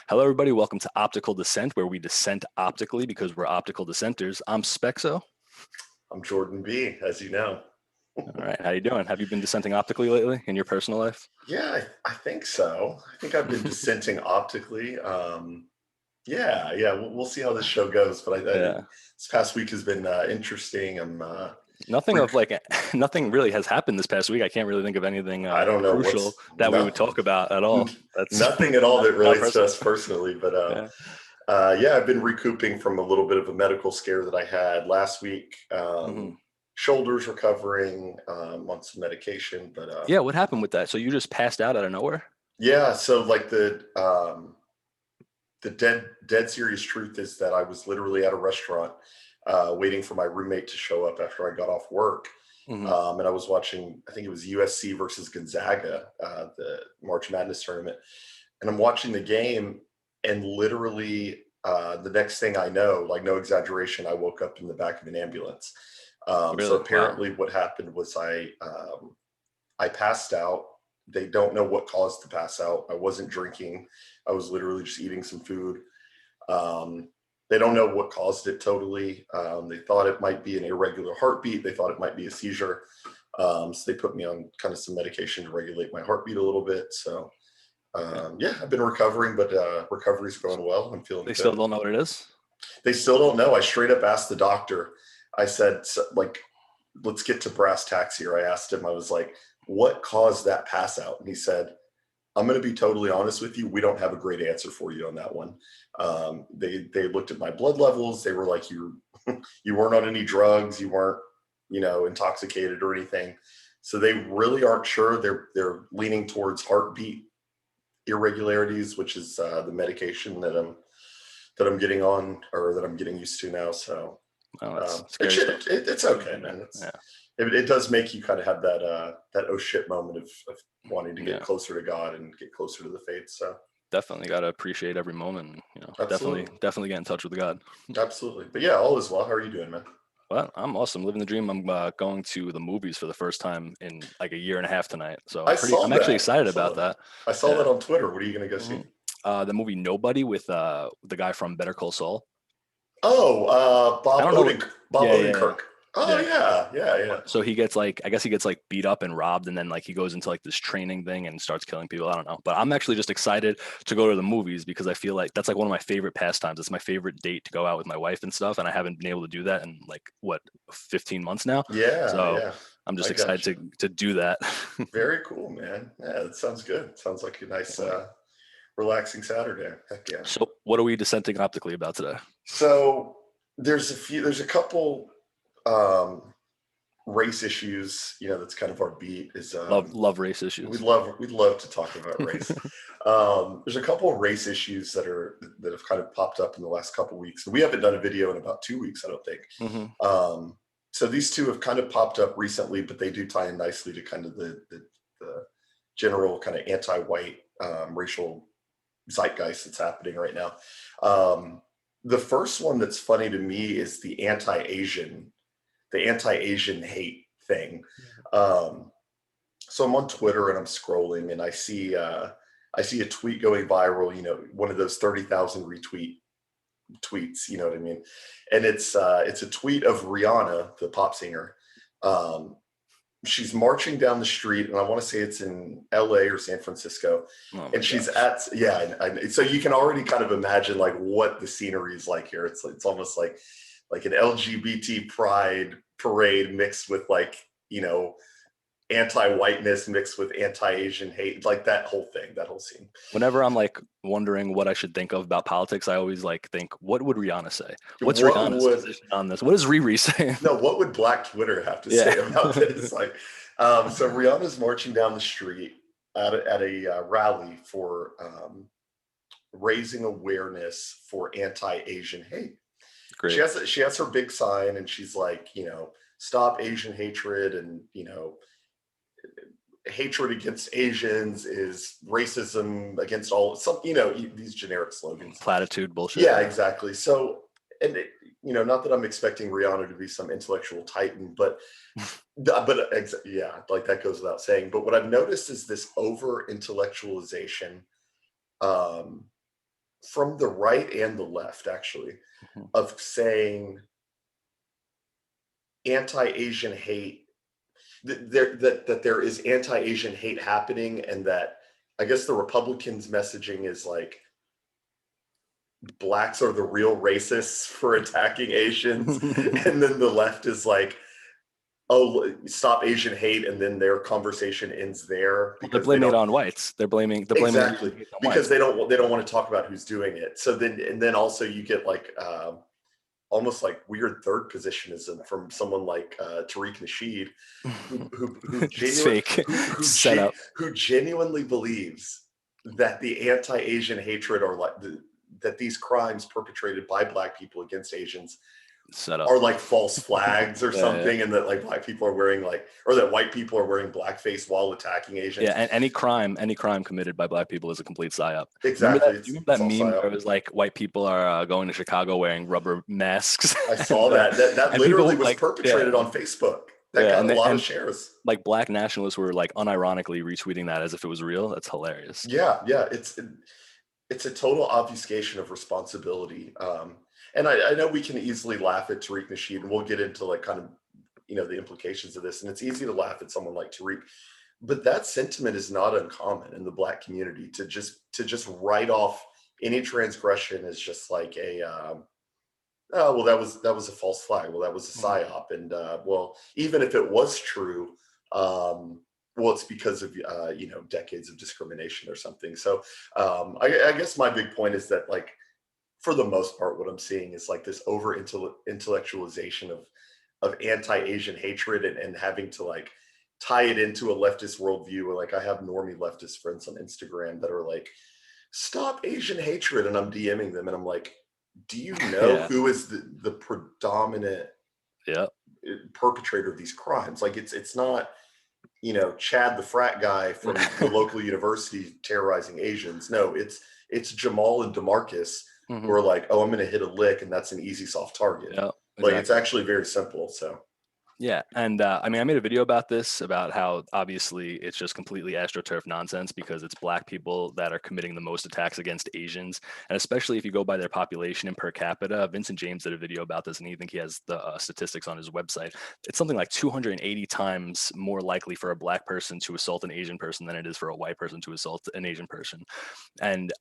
Hello, everybody. Welcome to Optical Dissent, where we dissent optically because we're optical dissenters. I'm Speckzo. I'm Jordan B, as you know. All right, how you doing? Have you been dissenting optically lately in your personal life? Yeah, I think so. I think I've been dissenting optically. Yeah, we'll see how this show goes. But Yeah, this past week has been interesting. nothing Rec- of like nothing really has happened this past week. I can't really think of anything I don't know crucial what's that we would talk about at all. That's nothing at all not, that not relates to personal. us personally. But Yeah. yeah, I've been recouping from a little bit of a medical scare that I had last week. Hmm. Shoulders recovering, on some medication, but Yeah. What happened with that? So you just passed out of nowhere? yeah. So like the dead serious truth is that I was literally at a restaurant waiting for my roommate to show up after I got off work. Hmm. And I was watching, I think it was USC versus Gonzaga, the March Madness tournament. And I'm watching the game, and literally the next thing I know, like no exaggeration, I woke up in the back of an ambulance. So Really? Wow. apparently, what happened was I passed out. They don't know what caused the pass out. I wasn't drinking. I was literally just eating some food. Um, they don't know what caused it totally. They thought it might be an irregular heartbeat. They thought it might be a seizure. So they put me on kind of some medication to regulate my heartbeat a little bit. So Yeah. yeah, I've been recovering, but recovery's going well. I'm feeling They still good. don't know what it is? They still don't know. I straight up asked the doctor. I said, like, let's get to brass tacks here. I asked him, I was like, what caused that pass out? And he said, I'm going to be totally honest with you. We don't have a great answer for you on that one. They looked at my blood levels. They were like, you weren't on any drugs. You weren't, intoxicated or anything. So they really aren't sure. They're leaning towards heartbeat irregularities, which is the medication that I'm getting on, or that I'm getting used to now. So Oh, that's scary stuff. it's okay, man. Yeah. It does make you kind of have that oh shit moment of wanting to get Yeah. closer to God and get closer to the faith. So Definitely got to appreciate every moment. Definitely, absolutely, definitely get in touch with God. absolutely. But yeah, all is well. How are you doing, man? Well, I'm awesome, living the dream. I'm going to the movies for the first time in like a year and a half tonight, so I saw I'm actually that. I excited saw about that. that. I saw that Yeah. on Twitter. What are you going to go Hmm. see? The movie Nobody with the guy from Better Call Saul. Oh, I don't know. Bob Yeah, yeah, yeah, Odenkirk. Oh yeah. yeah. So he gets like, I guess he gets like beat up and robbed, and then like he goes into like this training thing and starts killing people. I don't know, but I'm actually just excited to go to the movies because I feel like that's like one of my favorite pastimes. It's my favorite date to go out with my wife and stuff, and I haven't been able to do that in like what 15 months now. So Yeah. I'm just I excited got you. to do that. Very cool, man. Yeah, that sounds good. Sounds like a nice, relaxing Saturday. Heck yeah. So what are we dissenting optically about today? So there's a couple um, race issues. That's kind of our beat. Is Love race we'd issues. love to talk about race. There's a couple of race issues that have kind of popped up in the last couple of weeks. We haven't done a video in about 2 weeks, I don't think. Hmm. So these two have kind of popped up recently, but they do tie in nicely to kind of the general kind of anti-white racial zeitgeist that's happening right now. The first one that's funny to me is the anti-Asian hate thing. Um, so I'm on Twitter and I'm scrolling and I see a tweet going viral. One of those 30,000 retweet tweets. You know what I mean? And it's a tweet of Rihanna, the pop singer. Um, she's marching down the street, and I want to say it's in LA or San Francisco. Oh my And she's gosh. so you can already kind of imagine like what the scenery is like here. It's almost like an LGBT pride parade mixed with like anti-whiteness mixed with anti-Asian hate, like that whole thing, that whole scene. Whenever I'm like wondering what I should think of about politics, I always like think, what would Rihanna say? What's What Rihanna's would position on this? What is Riri saying? No, what would Black Twitter have to Yeah. say about this? Like, so Rihanna's marching down the street at a rally for raising awareness for anti-Asian hate. She Great. has she has her big sign, and she's like, stop Asian hatred, and hatred against Asians is racism against all some these generic slogans. Platitude bullshit. Yeah, Yeah. exactly. So, and not that I'm expecting Rihanna to be some intellectual titan, yeah, like that goes without saying. But what I've noticed is this over intellectualization um, from the right and the left, actually, Mhm. of saying anti-Asian hate, that there is anti-Asian hate happening, and that I guess the Republicans' messaging is like blacks are the real racists for attacking Asians, and then the left is like, oh, stop Asian hate, and then their conversation ends there Well, they're because they blaming it don't. on whites. They're blaming Exactly, Asian hate on because whites. they don't want to talk about who's doing it. So then, and then also you get like almost like weird third positionism from someone like Tariq Nasheed, It's fake. It's set up. who genuinely believes that the anti-Asian hatred, or like that these crimes perpetrated by black people against Asians Set up. are like false flags or Yeah, yeah. something, and that like black people are wearing like, or that white people are wearing blackface while attacking Yeah, Asians. and any crime committed by black people is a complete psyop. Remember Exactly, that? Do you remember it's that all meme psyop. where it was like white people are going to Chicago wearing rubber masks? I It's saw like, that and literally people was like, yeah, perpetrated on Facebook. That yeah, got and a they, lot of and shares. like black nationalists were like unironically retweeting that as if it was real. That's hilarious. Yeah, it's a total obfuscation of responsibility. And I know we can easily laugh at Tariq Nasheed, and we'll get into like kind of the implications of this. And it's easy to laugh at someone like Tariq, but that sentiment is not uncommon in the black community, to just write off any transgression as just like a oh, well, that was a false flag. Well, that was a Mhm. psyop, and well, even if it was true, well, it's because of decades of discrimination or something. So I guess my big point is that, like, for the most part, what I'm seeing is like this over intellectualization of anti-Asian hatred, and having to like tie it into a leftist worldview. Or like, I have normie leftist friends on Instagram that are like, stop Asian hatred, and I'm DMing them, and I'm like, do you know Yeah, who is the predominant yeah, perpetrator of these crimes? Like, it's not Chad the frat guy from the local university terrorizing Asians. No, it's Jamal and Demarcus, who hmm, are like, oh, I'm going to hit a lick, and that's an easy soft target. yeah, Like, it's exactly. actually very simple. So Yeah, and I mean, I made a video about this, about how obviously it's just completely astroturf nonsense because it's black people that are committing the most attacks against Asians, and especially if you go by their population and per capita. Vincent James did a video about this, and I think he has the statistics on his website. It's something like 280 times more likely for a black person to assault an Asian person than it is for a white person to assault an Asian person. And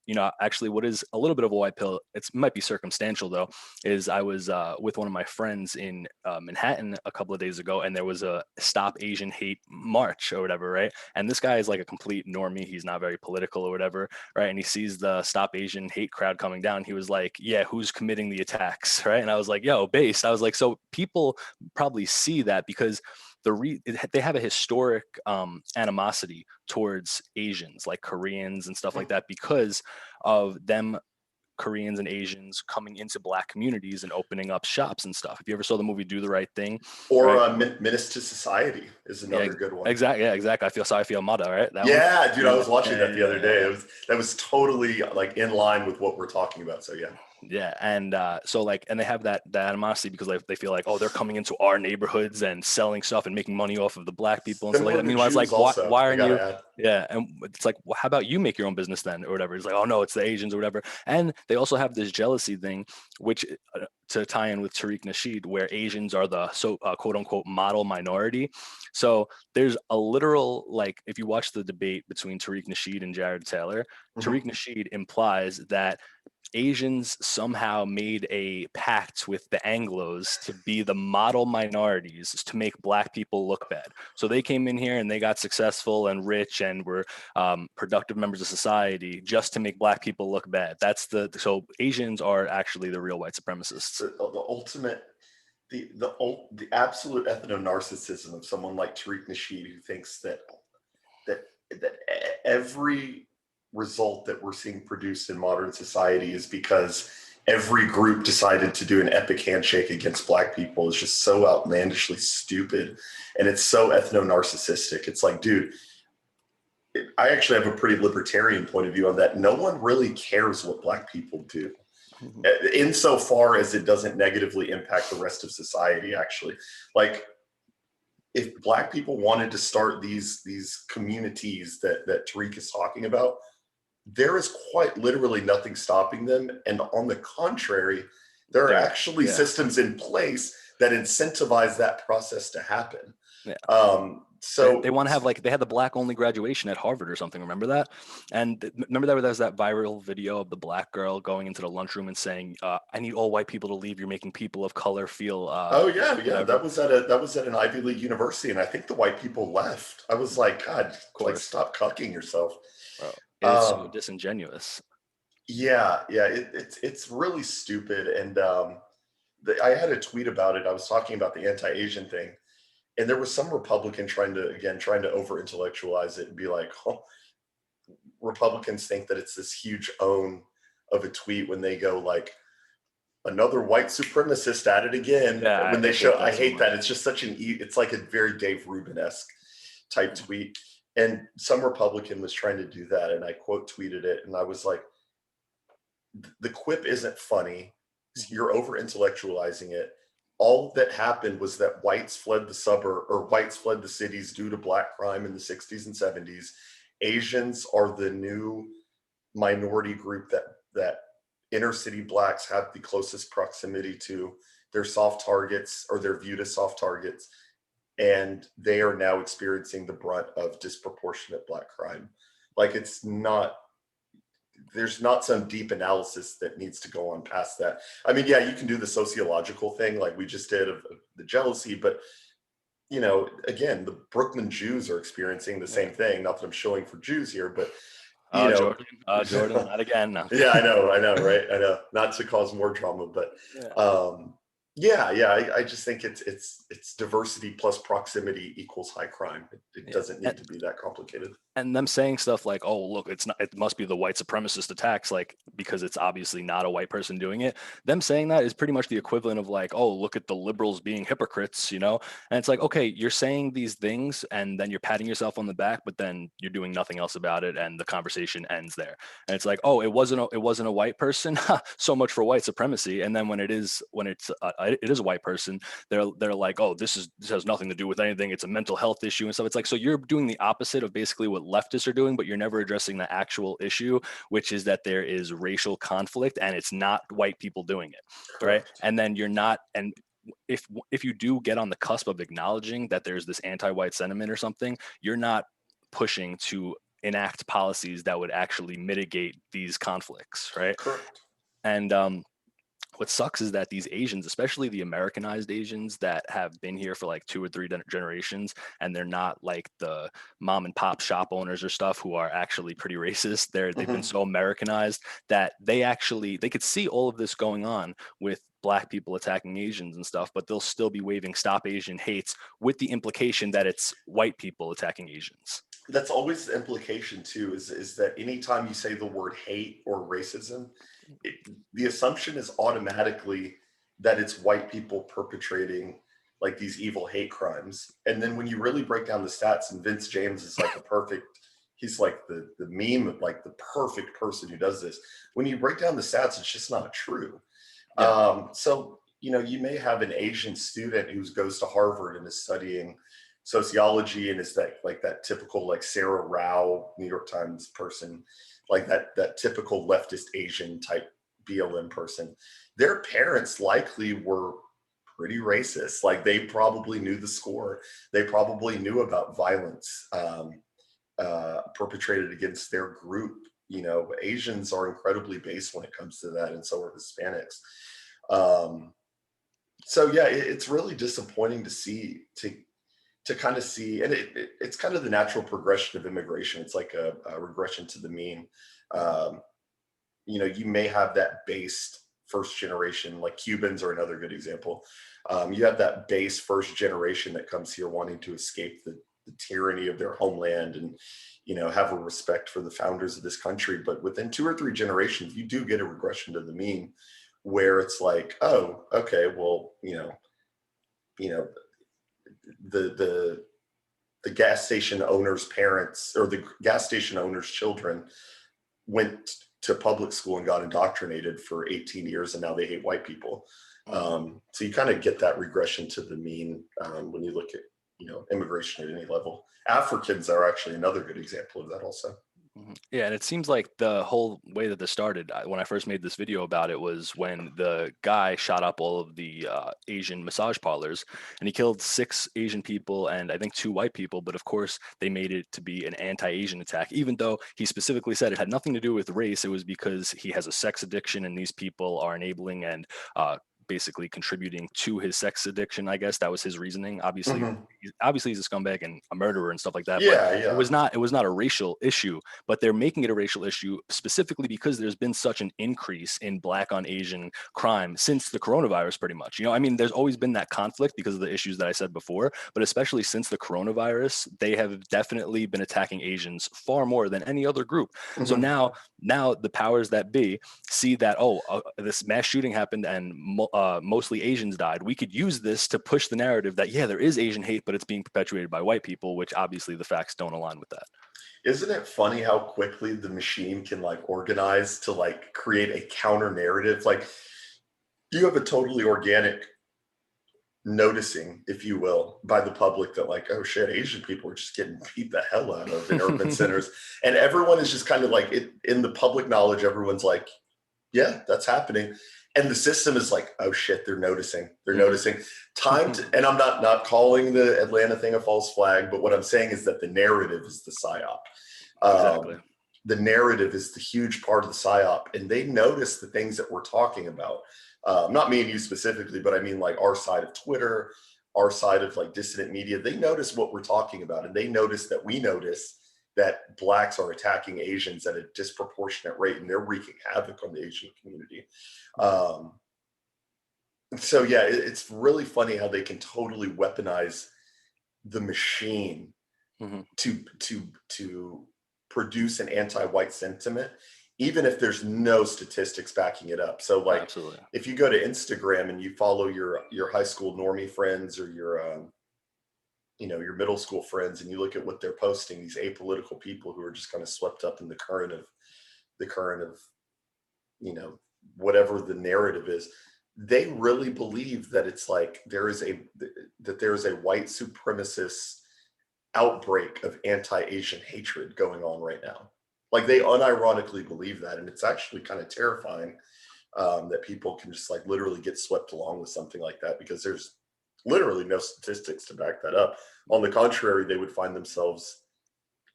actually, what is a little bit of a white pill, it might be circumstantial though, is I was with one of my friends in Manhattan a couple of days ago, and there was a Stop Asian Hate march or whatever, right? And this guy is like a complete normie. He's not very political or whatever, right? And he sees the Stop Asian Hate crowd coming down. He was like, "Yeah, who's committing the attacks?" Right? And I was like, "Yo, based." I was like, "So people probably see that because." They have a historic animosity towards Asians, like Koreans and stuff like that, because of them Koreans and Asians coming into black communities and opening up shops and stuff. If you ever saw the movie Do the Right Thing, or right? Menace to Society is Yeah, another good one. exactly. Yeah, exactly. I feel sorry for your mother, right? That one. Yeah, dude, I Yeah, was watching yeah, that the other yeah, day. yeah. That was totally like in line with what we're talking about. So yeah. Yeah, and so like, and they have that animosity because they feel like, oh, they're coming into our neighborhoods and selling stuff and making money off of the black people and stuff like Similar that. to Meanwhile, it's like, Jews why also, why I aren't you? gotta add. Yeah, and it's like, well, how about you make your own business then or whatever? It's like, oh no, it's the Asians or whatever. And they also have this jealousy thing, which to tie in with Tariq Nasheed, where Asians are the quote unquote model minority. So there's a literal, like, if you watch the debate between Tariq Nasheed and Jared Taylor, Mhm. Tariq Nasheed implies that Asians somehow made a pact with the Anglos to be the model minorities to make black people look bad. So they came in here and they got successful and rich and were productive members of society just to make black people look bad. So Asians are actually the real white supremacists. The ultimate, the absolute ethno-narcissism of someone like Tariq Nasheed, who thinks that every result that we're seeing produced in modern society is because every group decided to do an epic handshake against black people, is just so outlandishly stupid, and it's so ethno-narcissistic. It's like, dude, I actually have a pretty libertarian point of view on that. No one really cares what black people do, Mhm. insofar as it doesn't negatively impact the rest of society. Actually, like, if black people wanted to start these communities that Tariq is talking about, there is quite literally nothing stopping them. And on the contrary, there are They're actually yeah. systems in place that incentivize that process to happen. Yeah. They So want to have like, they had the black only graduation at Harvard or something. Remember that? And remember that there was that viral video of the black girl going into the lunchroom and saying, "I need all white people to leave. You're making people of color feel oh yeah, yeah, whatever." that was at an Ivy League university, and I think the white people left. I was like, God, Of like course, stop cucking yourself. bro. It's so Um, disingenuous. yeah, yeah, it's really stupid. And I had a tweet about it. I was talking about the anti-Asian thing, and there was some Republican trying to over intellectualize it and be like, oh, Republicans think that it's this huge own of a tweet when they go like, another white supremacist at it again. Yeah, When they I hate show, I that so hate that. much. It's just such it's like a very Dave Rubin-esque type tweet. And some Republican was trying to do that, and I quote tweeted it, and I was like, the quip isn't funny. Mhm. You're over intellectualizing it. All that happened was that whites fled the cities due to black crime in the 60s and 70s. Asians are the new minority group that inner city blacks have the closest proximity to. Their soft targets, or they're viewed as soft targets, and they are now experiencing the brunt of disproportionate black crime. Like, there's not some deep analysis that needs to go on past that. I mean, yeah, you can do the sociological thing like we just did of the jealousy, but again, the Brooklyn Jews are experiencing the Yeah. same thing. Not that I'm showing for Jews here, but you know, Jordan, not again. No. yeah, I know, right? I know, not to cause more drama, but Yeah. yeah, yeah. I just think it's diversity plus proximity equals high crime. It Yeah. doesn't need to be that complicated. And them saying stuff like, "Oh, look, it's not, it must be the white supremacist attacks," like, because it's obviously not a white person doing it. Them saying that is pretty much the equivalent of like, "Oh, look at the liberals being hypocrites," you know. And it's like, okay, you're saying these things and then you're patting yourself on the back, but then you're doing nothing else about it, and the conversation ends there. And it's like, "Oh, it wasn't a white person." So much for white supremacy. And then when it is a white person, they're like, "Oh, this has nothing to do with anything. It's a mental health issue and stuff." It's like, so you're doing the opposite of basically what leftists are doing, but you're never addressing the actual issue, which is that there is racial conflict and it's not white people doing it, right? Correct. And then you're not, and if you do get on the cusp of acknowledging that there's this anti-white sentiment or something, you're not pushing to enact policies that would actually mitigate these conflicts, right? Correct. And what sucks is that these Asians, especially the Americanized Asians that have been here for like two or three generations, and they're not like the mom and pop shop owners or stuff who are actually pretty racist. They've been Hmm. so Americanized that they could see all of this going on with black people attacking Asians and stuff, but they'll still be waving "Stop Asian Hates" with the implication that it's white people attacking Asians. That's always the implication too, is that anytime you say the word hate or racism, it, the assumption is automatically that it's white people perpetrating like these evil hate crimes. And then when you really break down the stats, and Vince James is like he's like the meme of like the perfect person who does this. When you break down the stats, it's just not true. Yeah. So you may have an Asian student who goes to Harvard and is studying sociology, and is that like that typical like Sarah Rao, New York Times person, like that typical leftist Asian type BLM person. Their parents likely were pretty racist. Like they probably knew the score. They probably knew about violence perpetrated against their group. Asians are incredibly base when it comes to that, and so are Hispanics. Um, so yeah, it's really disappointing to see to kind of see, and it's kind of the natural progression of immigration. It's like a regression to the mean. Um, you may have that based first generation, like Cubans are another good example. You have that base first generation that comes here wanting to escape the tyranny of their homeland, and have a respect for the founders of this country. But within 2 or 3 generations, you do get a regression to the mean, where it's like, oh, okay, well, you know, the the gas station owner's parents, or the gas station owner's children, went to public school and got indoctrinated for 18 years, and now they hate white people. Mhm. So you kind of get that regression to the mean when you look at immigration at any level. Africans are actually another good example of that also. Yeah, and it seems like the whole way that this started, when I first made this video about it, was when the guy shot up all of the Asian massage parlors, and he killed 6 Asian people and I think 2 white people. But of course, they made it to be an anti-Asian attack, even though he specifically said it had nothing to do with race. It was because he has a sex addiction, and these people are enabling and basically contributing to his sex addiction. I guess that was his reasoning. Obviously, Hmm. obviously he's a scumbag and a murderer and stuff like that. But Yeah, yeah. it was not a racial issue, but they're making it a racial issue specifically because there's been such an increase in Black on Asian crime since the coronavirus, pretty much. I mean, there's always been that conflict because of the issues that I said before, but especially since the coronavirus, they have definitely been attacking Asians far more than any other group. So Hmm. now the powers that be see that, this mass shooting happened and mostly Asians died. We could use this to push the narrative that, yeah, there is Asian hate, but it's being perpetuated by white people, which obviously the facts don't align with that. Isn't it funny how quickly the machine can like organize to like create a counter narrative? Like you have a totally organic noticing, if you will, by the public that like, oh shit, Asian people are just getting beat the hell out of in urban centers. And everyone is just kind of like in the public knowledge, everyone's like, yeah, that's happening. And the system is like, oh shit, they're noticing. They're Mhm. noticing. Time to, and I'm not calling the Atlanta thing a false flag, but what I'm saying is that the narrative is the psyop. Exactly. The narrative is the huge part of the psyop, and they notice the things that we're talking about. Not me and you specifically, but I mean like our side of Twitter, our side of like dissident media. They notice what we're talking about, and they notice that we notice that blacks are attacking Asians at a disproportionate rate, and they're wreaking havoc on the Asian community. Um, so yeah, it's really funny how they can totally weaponize the machine Mhm. to produce an anti-white sentiment, even if there's no statistics backing it up. So like Absolutely. if you go to Instagram and you follow your high school normie friends or your middle school friends, and you look at what they're posting, these apolitical people who are just kind of swept up in the current of you know whatever the narrative is, they really believe that it's like there is a white supremacist outbreak of anti-Asian hatred going on right now. Like they unironically believe that, and it's actually kind of terrifying that people can just like literally get swept along with something like that because there's literally no statistics to back that up. On the contrary, they would find themselves,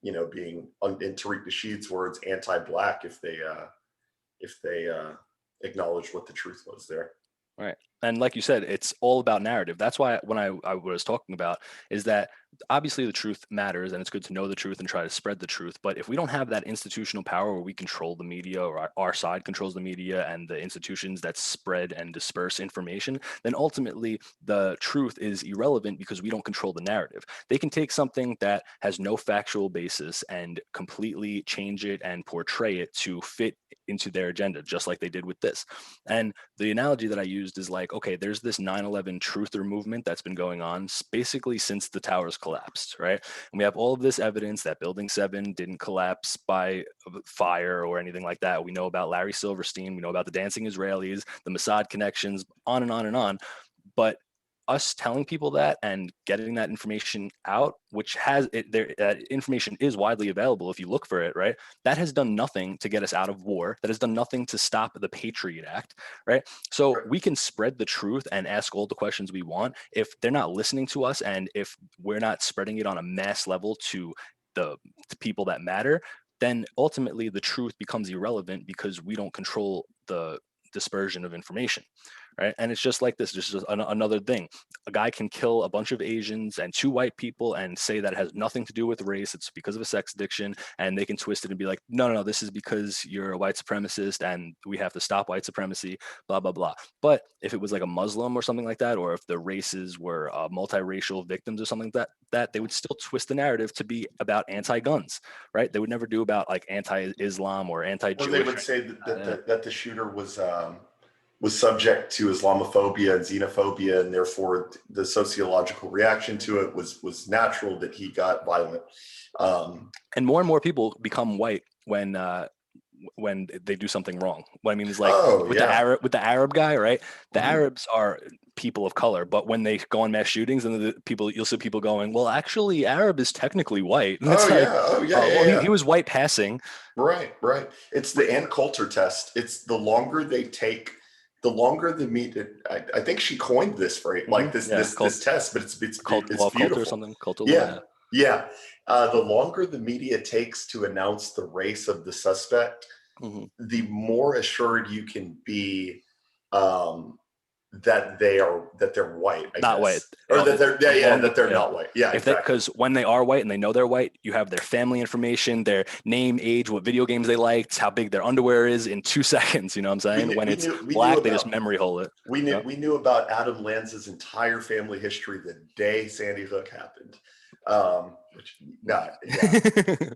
being in Tariq Nasheed's words, anti-black if they acknowledge what the truth was there. Right. And like you said, it's all about narrative. That's why when I was talking about is that obviously the truth matters and it's good to know the truth and try to spread the truth. But if we don't have that institutional power where we control the media or our side controls the media and the institutions that spread and disperse information, then ultimately the truth is irrelevant because we don't control the narrative. They can take something that has no factual basis and completely change it and portray it to fit into their agenda, just like they did with this. And the analogy that I used is like, okay, there's this 9/11 truther movement that's been going on basically since the towers collapsed, right? And we have all of this evidence that Building 7 didn't collapse by fire or anything like that. We know about Larry Silverstein, we know about the dancing Israelis, the Mossad connections, on and on and on. But us telling people that and getting that information out, which has it there, that information is widely available if you look for it, right? That has done nothing to get us out of war. That has done nothing to stop the Patriot Act, right? So Right. we can spread the truth and ask all the questions we want. If they're not listening to us and if we're not spreading it on a mass level to people that matter, then ultimately the truth becomes irrelevant because we don't control the dispersion of information, right? And it's just like this, just another thing. A guy can kill a bunch of Asians and 2 white people and say that it has nothing to do with race. It's because of a sex addiction. And they can twist it and be like, no, no, no, this is because you're a white supremacist and we have to stop white supremacy, blah, blah, blah. But if it was like a Muslim or something like that, or if the races were multiracial victims or something like that, they would still twist the narrative to be about anti-guns, right? They would never do about like anti-Islam or Or they anti-Jewish. would say that the shooter was subject to Islamophobia and xenophobia, and therefore the sociological reaction to it was natural that he got violent. And more people become white when they do something wrong. What I mean is like Oh yeah. with the Arab guy, right? The Mhm. Arabs are people of color. But when they go on mass shootings, and you'll see people going, well, actually, Arab is technically white. And it's Oh like, yeah, oh yeah, yeah, well, he yeah. was white passing. Right, right. It's the Ann Coulter test. It's the longer they take, the longer the meat. I think she coined this phrase, like this Yeah, this test, but it's law of culture or beautiful. something. Culture law. Yeah, Yeah. yeah. The longer the media takes to announce the race of the suspect, Mhm. the more assured you can be um, that they're white, I Not white. guess, or that they're The that longer, they're yeah. not white. Yeah, If they, exactly. because when they are white and they know they're white, you have their family information, their name, age, what video games they liked, how big their underwear is in 2 seconds. You know what I'm We saying? knew When we it's knew we knew black, they just about memory hole it. Yeah. we knew about Adam Lanza's entire family history the day Sandy Hook happened. Which not yeah,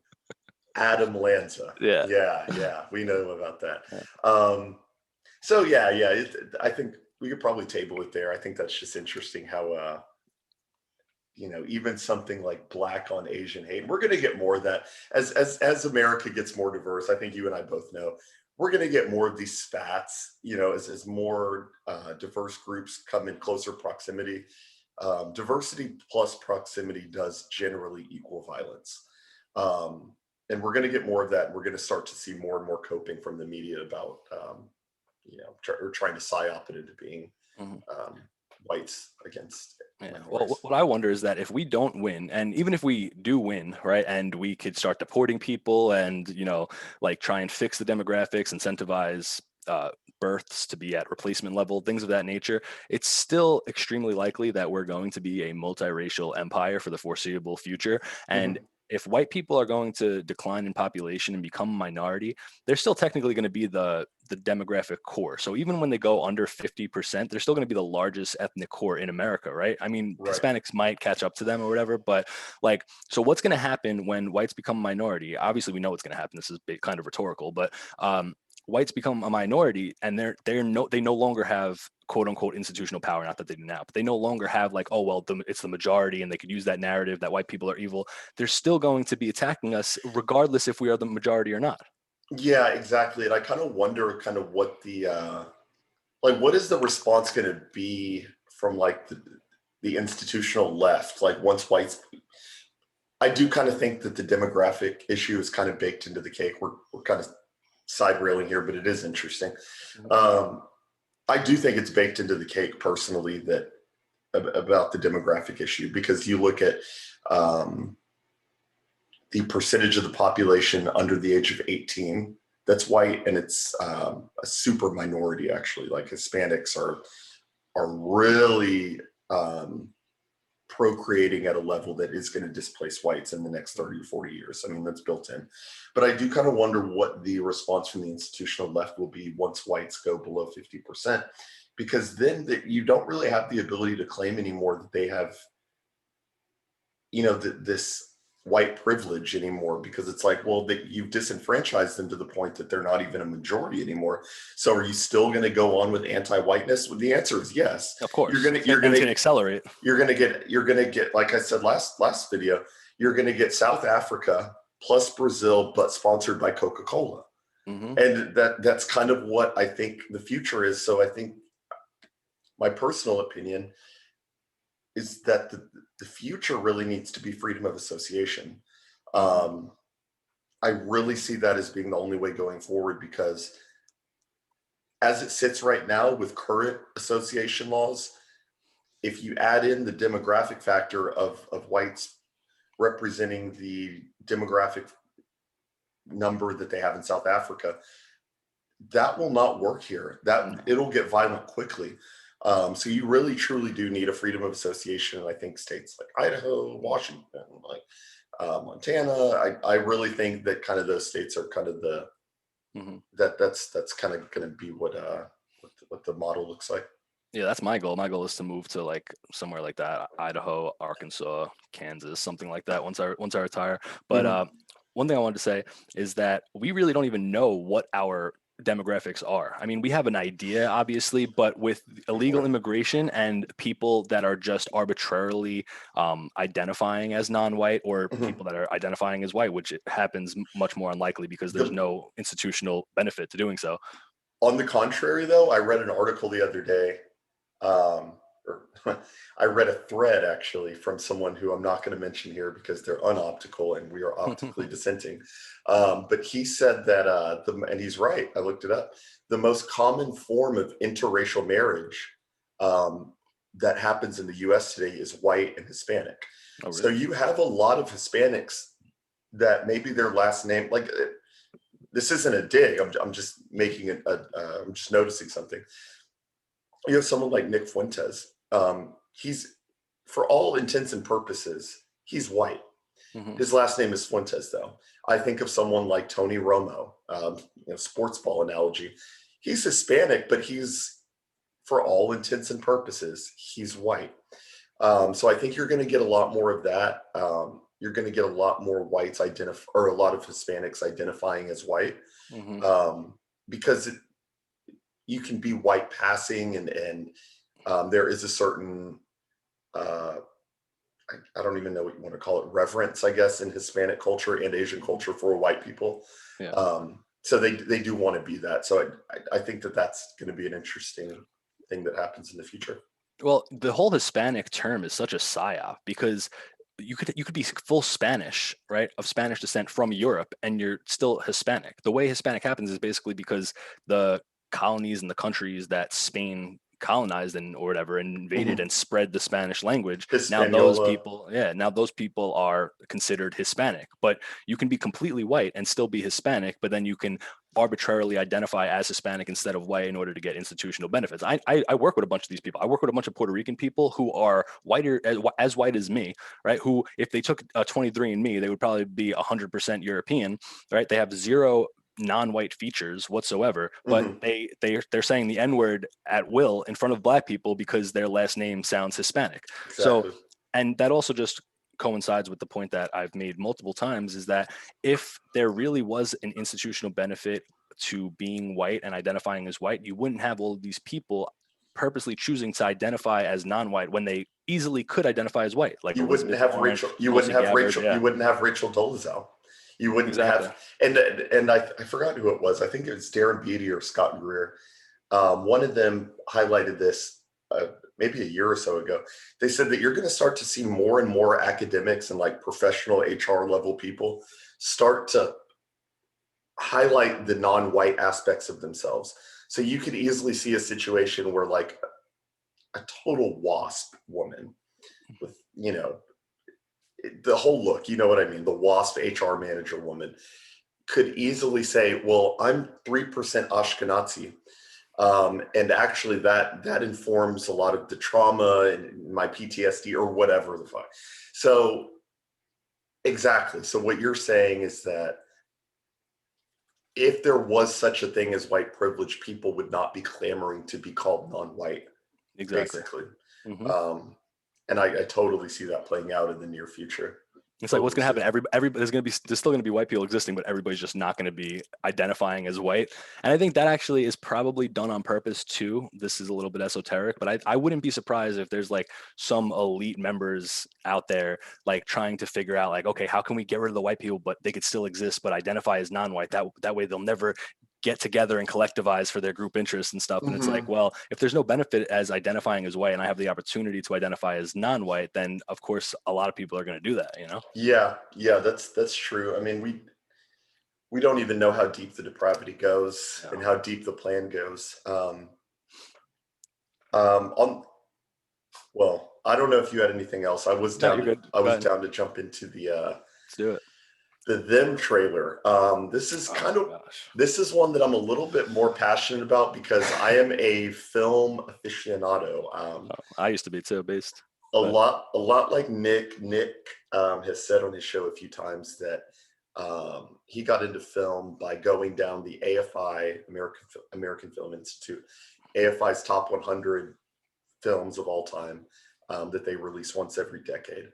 Adam Lanza. Yeah. Yeah, yeah, we know about that. Yeah. So yeah, yeah, I think we could probably table it there. I think that's just interesting how even something like black on Asian hate, we're going to get more of that as America gets more diverse. I think you and I both know we're going to get more of these spats, as more diverse groups come in closer proximity. Diversity plus proximity does generally equal violence. And we're going to get more of that. And we're going to start to see more and more coping from the media about, trying to psyop it into being Mhm. whites against Yeah. Well, minorities. what I wonder is that if we don't win, and even if we do win, right, and we could start deporting people and, like try and fix the demographics, incentivize births to be at replacement level, things of that nature, it's still extremely likely that we're going to be a multiracial empire for the foreseeable future. And Mhm. if white people are going to decline in population and become a minority, they're still technically going to be the demographic core. So even when they go under 50%, they're still going to be the largest ethnic core in America, right? I mean, Right. Hispanics might catch up to them or whatever, but like, so what's going to happen when whites become a minority? Obviously, we know what's going to happen. This is kind of rhetorical, but whites become a minority, and they no longer have quote unquote institutional power. Not that they do now, but they no longer have like, oh well, it's the majority, and they could use that narrative that white people are evil. They're still going to be attacking us, regardless if we are the majority or not. Yeah, exactly. And I kind of wonder kind of what the what is the response going to be from like the institutional left, like once whites. I do kind of think that the demographic issue is kind of baked into the cake. We're kind of side railing here, but it is interesting. Mhm. um, I do think it's baked into the cake personally, that about the demographic issue, because you look at um, the percentage of the population under the age of 18 that's white, and it's a super minority actually. Like Hispanics are really procreating at a level that is going to displace whites in the next 30 or 40 years. I mean, that's built in. But I do kind of wonder what the response from the institutional left will be once whites go below 50%, because then you don't really have the ability to claim anymore that they have, this white privilege anymore, because it's like, well, that you've disenfranchised them to the point that they're not even a majority anymore. So are you still going to go on with anti-whiteness? Well, the answer is yes. Of course, You're and it's going to accelerate. you're gonna get, like I said last video, you're gonna get South Africa plus Brazil, but sponsored by Coca-Cola. Hmm. And that's kind of what I think the future is. So I think my personal opinion is that the future really needs to be freedom of association. Um, I really see that as being the only way going forward, because as it sits right now with current association laws, if you add in the demographic factor of whites representing the demographic number that they have in South Africa, that will not work here. That No. it'll get violent quickly. So you really truly do need a freedom of association. And I think states like Idaho, Washington, like Montana, I really think that kind of those states are kind of the Hmm. that's kind of going to be what the model looks like. Yeah, that's my goal. My goal is to move to like somewhere like that, Idaho, Arkansas, Kansas, something like that once I retire. But Mhm. one thing I wanted to say is that we really don't even know what our demographics are. I mean, we have an idea, obviously, but with illegal immigration and people that are just arbitrarily identifying as non-white, or Mhm. people that are identifying as white, which it happens much more unlikely because there's The no institutional benefit to doing so. On the contrary, though, I read an article the other day. I read a thread actually from someone who I'm not going to mention here because they're unoptical and we are optically dissenting. But he said that, and he's right, I looked it up. The most common form of interracial marriage that happens in the US today is white and Hispanic. Oh, So really? you have a lot of Hispanics that maybe their last name, like this isn't a dig. I'm just making it. I'm just noticing something. You have someone like Nick Fuentes. He's, for all intents and purposes, he's white. Hmm. His last name is Fuentes, though. I think of someone like Tony Romo, sports ball analogy. He's Hispanic, but he's, for all intents and purposes, he's white. So I think you're going to get a lot more of that. You're going to get a lot more whites or a lot of Hispanics identifying as white, Hmm. because you can be white passing, and there is a certain I don't even know what you want to call it, reverence, I guess, in Hispanic culture and Asian culture for white people. Yeah. So they do want to be that. So I think that that's going to be an interesting thing that happens in the future. Well, the whole Hispanic term is such a psyop because you could be full Spanish, right, of Spanish descent from Europe, and you're still Hispanic. The way Hispanic happens is basically because the colonies and the countries that Spain colonized and or whatever and invaded Mhm. and spread the Spanish language. Now those Hispaniola. people, yeah, now those people are considered Hispanic. But you can be completely white and still be Hispanic, but then you can arbitrarily identify as Hispanic instead of white in order to get institutional benefits. I work with a bunch of these people. I work with a bunch of Puerto Rican people who are whiter, as white as me, right? Who, if they took a 23andMe, they would probably be 100% European, right? They have zero non-white features whatsoever, but Mhm. they're saying the N-word at will in front of black people because their last name sounds Hispanic. So, Exactly. and that also just coincides with the point that I've made multiple times, is that if there really was an institutional benefit to being white and identifying as white, you wouldn't have all of these people purposely choosing to identify as non-white when they easily could identify as white, like You wouldn't Elizabeth have Warren, Rachel. You wouldn't Tulsi have Gabbard. Rachel. You Yeah, wouldn't have Rachel Dolezal. You wouldn't exactly. have, and I forgot who it was. I think it was Darren Beatty or Scott Greer. One of them highlighted this maybe a year or so ago. They said that you're going to start to see more and more academics and like professional HR level people start to highlight the non-white aspects of themselves. So you could easily see a situation where like a total WASP woman with, the whole look, you know what I mean? The WASP HR manager woman could easily say, well, I'm 3% Ashkenazi. And actually that informs a lot of the trauma and my PTSD or whatever the fuck. So exactly. So what you're saying is that if there was such a thing as white privilege, people would not be clamoring to be called non-white, Exactly. basically. Hmm. Um, and I totally see that playing out in the near future. It's like what's Totally going to see happen. it. There's still going to be white people existing, but everybody's just not going to be identifying as white. And I think that actually is probably done on purpose too. This is a little bit esoteric, but I wouldn't be surprised if there's like some elite members out there like trying to figure out like, okay, how can we get rid of the white people, but they could still exist, but identify as non-white. That way they'll never get together and collectivize for their group interests and stuff. And it's like, Mhm. well, if there's no benefit as identifying as white and I have the opportunity to identify as non-white, then of course a lot of people are going to do that, you know? Yeah, that's true. I mean, we don't even know how deep the depravity goes and No. how deep the plan goes. On Well, I don't know if you had anything else. No, you're good. I Go was ahead. down to jump into Let's do it. the Them trailer. Oh gosh. This is one that I'm a little bit more passionate about because I am a film aficionado. I used to be too, based, but A lot like Nick. Nick has said on his show a few times that he got into film by going down the AFI American Film Institute, AFI's top 100 films of all time that they release once every decade.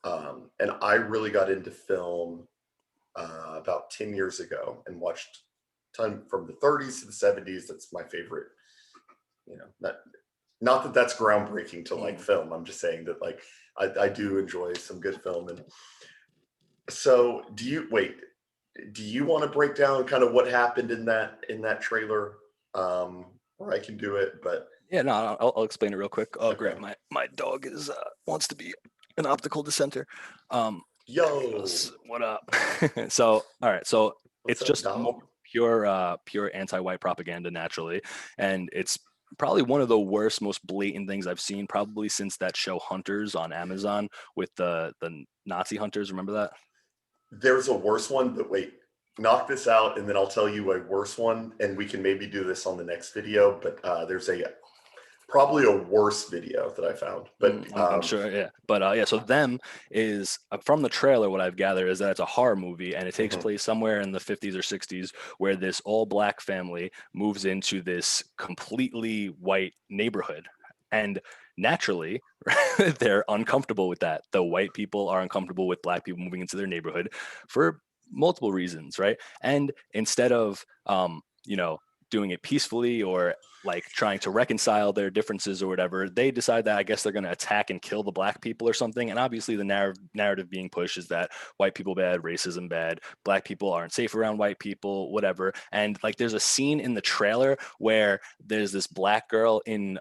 And I really got into film about 10 years ago and watched time from the 30s to the 70s. That's my favorite, not that that's groundbreaking to like mm, film. I'm just saying that like I do enjoy some good film. And so do you want to break down kind of what happened in that trailer? Or I can do it, but Yeah, no, I'll explain it real quick. Oh, Okay. great. My dog is wants to be an optical dissenter. Yo, What up? So, all right. So what's it's up, just more dog? pure anti-white propaganda naturally, and it's probably one of the worst, most blatant things I've seen probably since that show Hunters on Amazon with the Nazi hunters. Remember that? There's a worse one, but wait, knock this out, and then I'll tell you a worse one, and we can maybe do this on the next video. But there's a probably a worse video that I found. But I'm sure, yeah. But yeah, so them is from the trailer. What I've gathered is that it's a horror movie, and it takes mhm. place somewhere in the 50s or 60s, where this all black family moves into this completely white neighborhood, and naturally, they're uncomfortable with that. The white people are uncomfortable with black people moving into their neighborhood for multiple reasons, right? And instead of doing it peacefully or like trying to reconcile their differences or whatever, they decide that I guess they're going to attack and kill the black people or something. And obviously, the narrative being pushed is that white people bad, racism bad, black people aren't safe around white people, whatever. And like, there's a scene in the trailer where there's this black girl in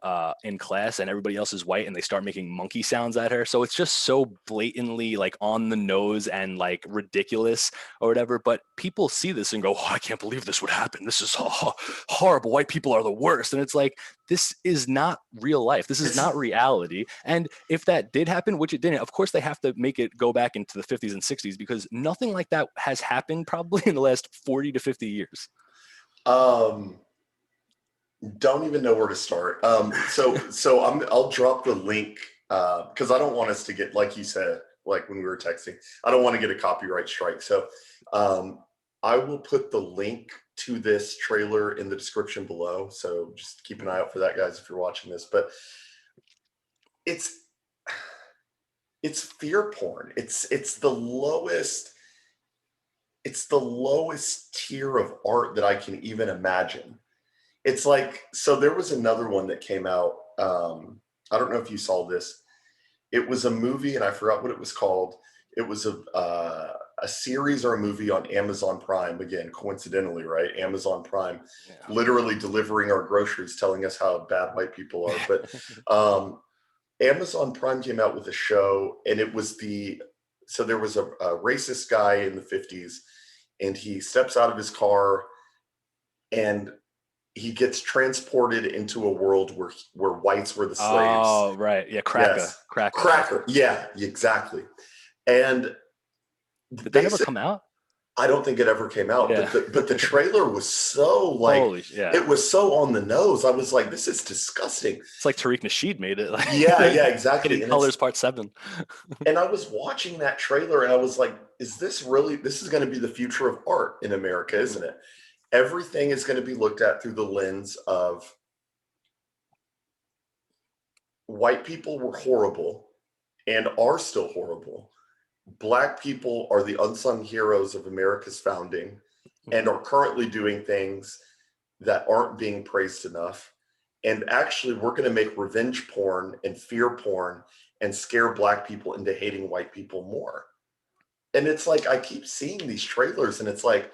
class, and everybody else is white, and they start making monkey sounds at her. So it's just so blatantly like on the nose and like ridiculous or whatever. But people see this and go, "Oh, I can't believe this would happen. This is horrible. White people are the worst." And it's like, this is not real life. This is It's not reality. And if that did happen, which it didn't, of course they have to make it go back into the 50s and 60s, because nothing like that has happened probably in the last 40 to 50 years. um, don't even know where to start. I'll drop the link because I don't want us to get, like you said, like when we were texting, I don't want to get a copyright strike. So um, I will put the link to this trailer in the description below. So just keep an eye out for that, guys, if you're watching this. But it's it's fear porn. It's the lowest tier of art that I can even imagine. It's like, so there was another one that came out. I don't know if you saw this. It was a movie, and I forgot what it was called. It was a series or a movie on Amazon Prime. Again, coincidentally, right? Amazon Prime, Yeah. literally delivering our groceries, telling us how bad white people are. But Amazon Prime came out with a show, and it was so there was a racist guy in the 50s, and he steps out of his car, and he gets transported into a world where whites were the slaves. Oh, right. Yeah. Yes, Cracker. Cracker. Yeah, exactly. And the Did that ever basic, come out? I don't think it ever came out, Yeah. but the trailer was so like, Yeah. it was so on the nose. I was like, this is disgusting. It's like Tariq Nasheed made it. Like, Yeah, exactly. Hidden Colors Part 7. And I was watching that trailer, and I was like, is this really, this is going to be the future of art in America, isn't it? Everything is going to be looked at through the lens of white people were horrible and are still horrible. Black people are the unsung heroes of America's founding and are currently doing things that aren't being praised enough. And actually, we're going to make revenge porn and fear porn and scare Black people into hating white people more. And it's like, I keep seeing these trailers, and it's like,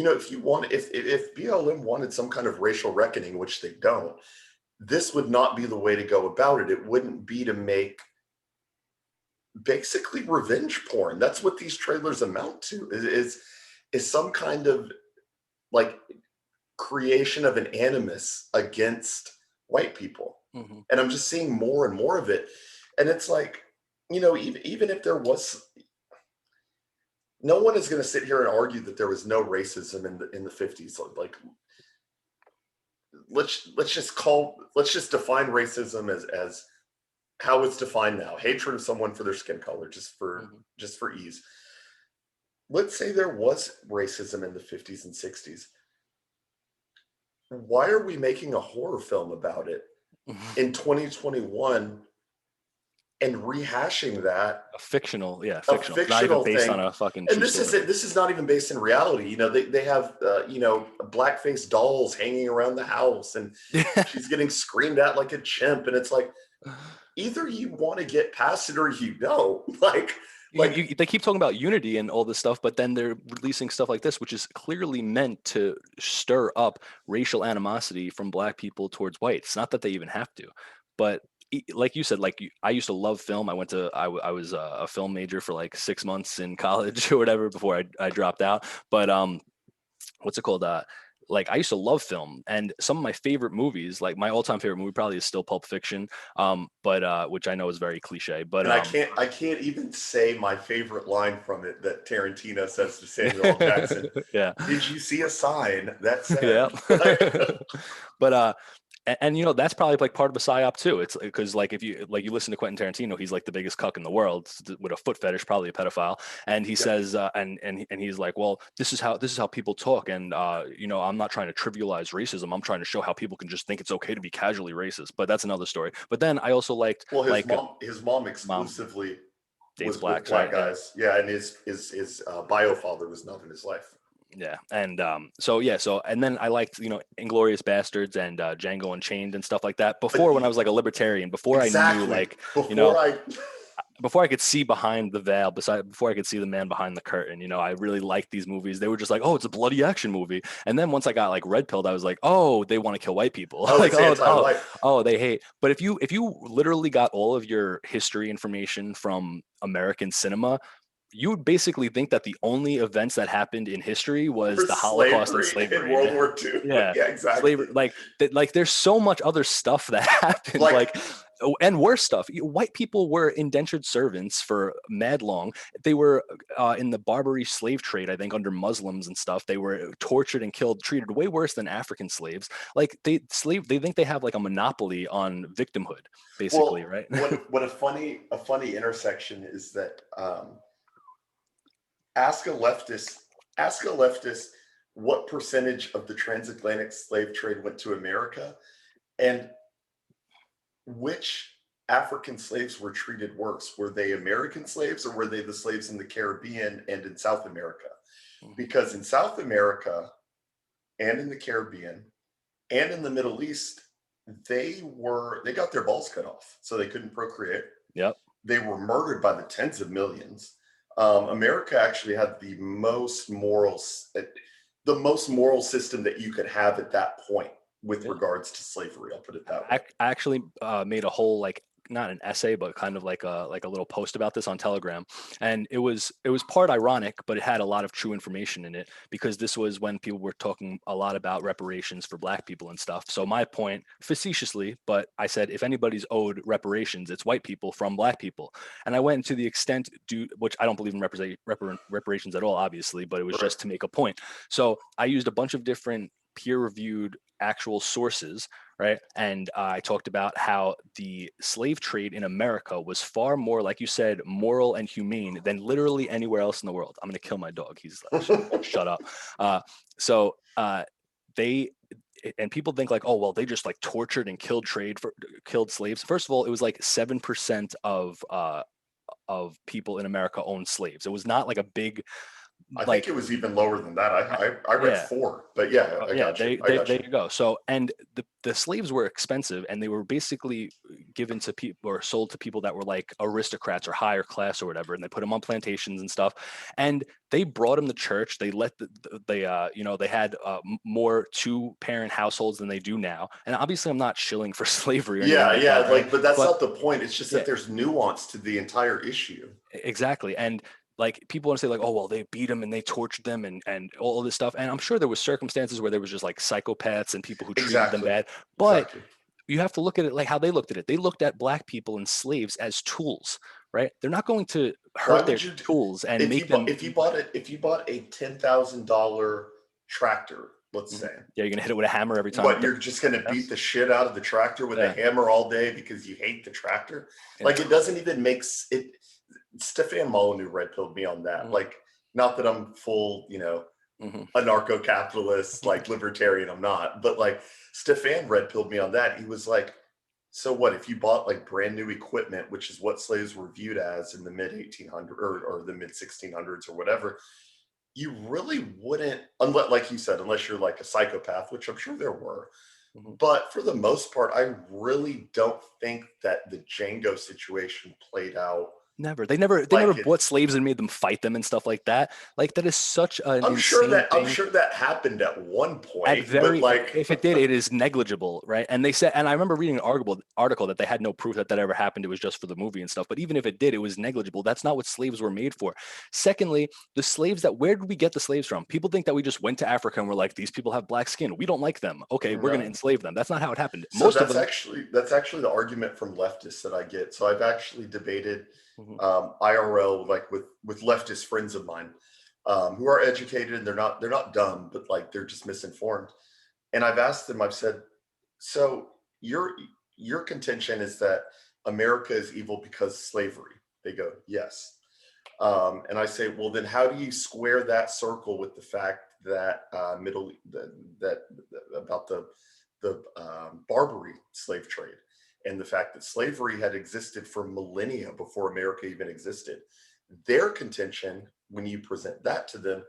if BLM wanted some kind of racial reckoning, which they don't, this would not be the way to go about it. It wouldn't be to make basically revenge porn. That's what these trailers amount to, is some kind of like creation of an animus against white people. Mm-hmm. And I'm just seeing more and more of it. And it's like, even if there was, no one is going to sit here and argue that there was no racism in the 50s. Like, let's just define racism as how it's defined now: hatred of someone for their skin color, just for ease. Let's say there was racism in the 50s and 60s. Why are we making a horror film about it in 2021 and rehashing that? A fictional not even fictional based on thing. a fucking And true story. this is not even based in reality. They have blackface dolls hanging around the house, and she's getting screamed at like a chimp. And it's like, either you want to get past it or you don't. Like, Like, they keep talking about unity and all this stuff, but then they're releasing stuff like this, which is clearly meant to stir up racial animosity from black people towards whites. Not that they even have to, but like you said, I used to love film. I was a film major for like 6 months in college or whatever before I dropped out. But what's it called? Like I used to love film, and some of my favorite movies, like my all-time favorite movie, probably is still Pulp Fiction. But which I know is very cliche, but and I can't even say my favorite line from it that Tarantino says to Samuel L. Jackson. yeah, Did you see a sign that yeah. said? But and you know that's probably like part of a psyop too. It's because like if you like you listen to Quentin Tarantino, he's like the biggest cuck in the world with a foot fetish, probably a pedophile. And he says, and he's like, well, this is how people talk, and you know, I'm not trying to trivialize racism. I'm trying to show how people can just think it's okay to be casually racist. But that's another story. But then I also liked Well, his like mom mom exclusively dates was with blacks, black right? Yeah. guys. Yeah, and his bio father was not in his life. Yeah, and so and then I liked Inglorious Bastards and Django Unchained and stuff like that But before when I was like a libertarian, before I knew exactly like you know before I before I could see behind the veil, before I could see the man behind the curtain. I really liked these movies. They were just like, oh, it's a bloody action movie. And then once I got like red pilled, I was like, oh, they want to kill white people. oh, Like, it's anti-white. they hate. But if you literally got all of your history information from American cinema, you would basically think that the only events that happened in history was For the Holocaust and slavery in slavery. World War II. Yeah, Yeah, exactly. slavery, like that, like there's so much other stuff that happened, Like, and worse stuff. White people were indentured servants for mad long. They were in the Barbary slave trade, I think, under Muslims and stuff. They were tortured and killed, treated way worse than African slaves. Like they think they have like a monopoly on victimhood, basically, well, right? what a funny intersection is that ask a leftist what percentage of the transatlantic slave trade went to America, and which African slaves were treated worse. Were they American slaves, or were they the slaves in the Caribbean and in South America? Because in South America and in the Caribbean and in the Middle East, they got their balls cut off, so they couldn't procreate. Yep. They were murdered by the tens of millions. America actually had the most moral system that you could have at that point with regards to slavery. I'll put it that way. I actually made a whole like not an essay, but kind of like a little post about this on Telegram, and it was part ironic, but it had a lot of true information in it because this was when people were talking a lot about reparations for Black people and stuff. So my point, facetiously, but I said if anybody's owed reparations, it's white people from Black people, and I went into the extent which I don't believe in reparations at all, obviously, but it was just to make a point. So I used a bunch of different peer-reviewed actual sources, right? And I talked about how the slave trade in America was far more, like you said, moral and humane than literally anywhere else in the world. I'm going to kill my dog. He's shut up. So they, and people think like, oh, well, they just like tortured and killed slaves. First of all, it was like 7% of people in America owned slaves. It was not like a big, I think it was even lower than that. I read 4, but yeah, I got you. There you go. So, and the slaves were expensive, and they were basically given to people or sold to people that were like aristocrats or higher class or whatever, and they put them on plantations and stuff. And they brought them to church. They let they had more 2-parent households than they do now. And obviously, I'm not shilling for slavery or anything like that, right? But that's not the point. It's just that there's nuance to the entire issue. Exactly. And like people want to say like, oh, well, they beat them and they tortured them and all of this stuff. And I'm sure there was circumstances where there was just like psychopaths and people who treated them bad. But you have to look at it like how they looked at it. They looked at Black people and slaves as tools, right? They're not going to hurt their tools and make them. If you bought a $10,000 tractor, let's say. Yeah, you're gonna hit it with a hammer every time. But you're just gonna beat the shit out of the tractor with a hammer all day because you hate the tractor. Like it doesn't even make it. Stefan Molyneux red pilled me on that. Like, not that I'm full, anarcho-capitalist, like libertarian, I'm not, but like Stefan red pilled me on that. He was like, so what if you bought like brand new equipment, which is what slaves were viewed as in the mid 1800s or the mid 1600s or whatever, you really wouldn't, unless, like you said, unless you're like a psychopath, which I'm sure there were. But for the most part, I really don't think that the Django situation played out Never. They never Like bought it's, slaves and made them fight them and stuff like that. Like that is such an insane I'm thing. sure that happened at one At point, but very, like, if it did, it is negligible, right? And they said, and I remember reading an article that they had no proof that that ever happened. It was just for the movie and stuff. But even if it did, it was negligible. That's not what slaves were made for. Secondly, the slaves that where did we get the slaves from? People think that we just went to Africa and we're like, these people have black skin. We don't like them. Okay, we're going to no. enslave them. That's not how it happened. So Most of them. that's actually the argument from leftists that I get. So I've actually debated Mhm. IRL, like with leftist friends of mine, who are educated and they're not dumb, but like they're just misinformed. And I've asked them, I've said, so your contention is that America is evil because slavery. They go, yes. And I say, well, then how do you square that circle with the fact that that about the Barbary slave trade and the fact that slavery had existed for millennia before America even existed? Their contention, when you present that to them,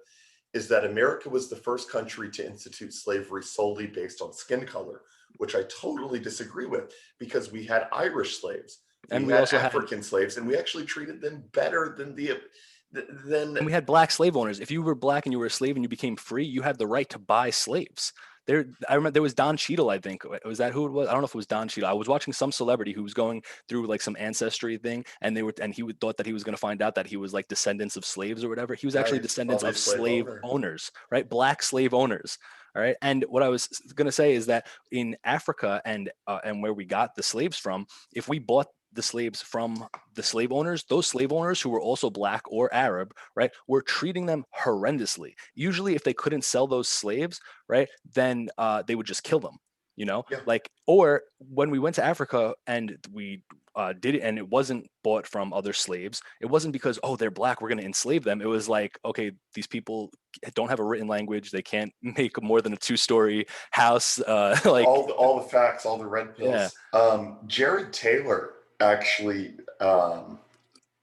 is that America was the first country to institute slavery solely based on skin color, which I totally disagree with, because we had Irish slaves, we And we had also had African slaves, and we actually treated them better than than and we had black slave owners. If you were black and you were a slave and you became free, you had the right to buy slaves. There, I remember there was Don Cheadle. I think was that who it was. I don't know if it was Don Cheadle. I was watching some celebrity who was going through like some ancestry thing, and thought that he was going to find out that he was like descendants of slaves or whatever. He was actually He's descendants probably a of slave slave owner. owners, right? Black slave owners. All right. And what I was going to say is that in Africa and where we got the slaves from, if we bought the slaves from the slave owners, those slave owners who were also black or Arab, right, were treating them horrendously. Usually, if they couldn't sell those slaves, right, then they would just kill them. You know, Yeah, like, or when we went to Africa and we did it, and it wasn't bought from other slaves. It wasn't because, oh, they're black, we're going to enslave them. It was like, okay, these people don't have a written language. They can't make more than a two-story house. Like, all the facts, all the red yeah. pills. Jared Taylor actually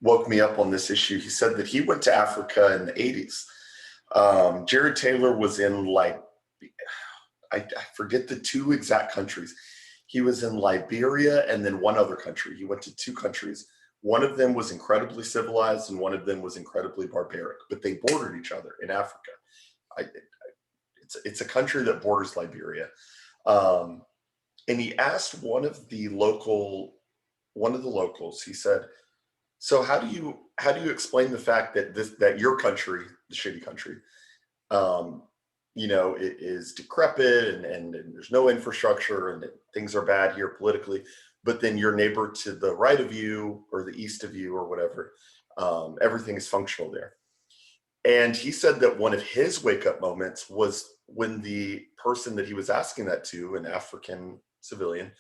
woke me up on this issue. He said that he went to Africa in the 80s. Jared Taylor was in like, I forget the two exact countries. He was in Liberia and then one other country. He went to two countries. One of them was incredibly civilized and one of them was incredibly barbaric, but they bordered each other in Africa. I, it's a country that borders Liberia. Um, and he asked one of the locals, he said, so how do you explain the fact that that your country, the shitty country, um, it is decrepit and there's no infrastructure and things are bad here politically, but then your neighbor to the right of you or the east of you or whatever, everything is functional there. And he said that one of his wake up moments was when the person that he was asking that to, an African civilian,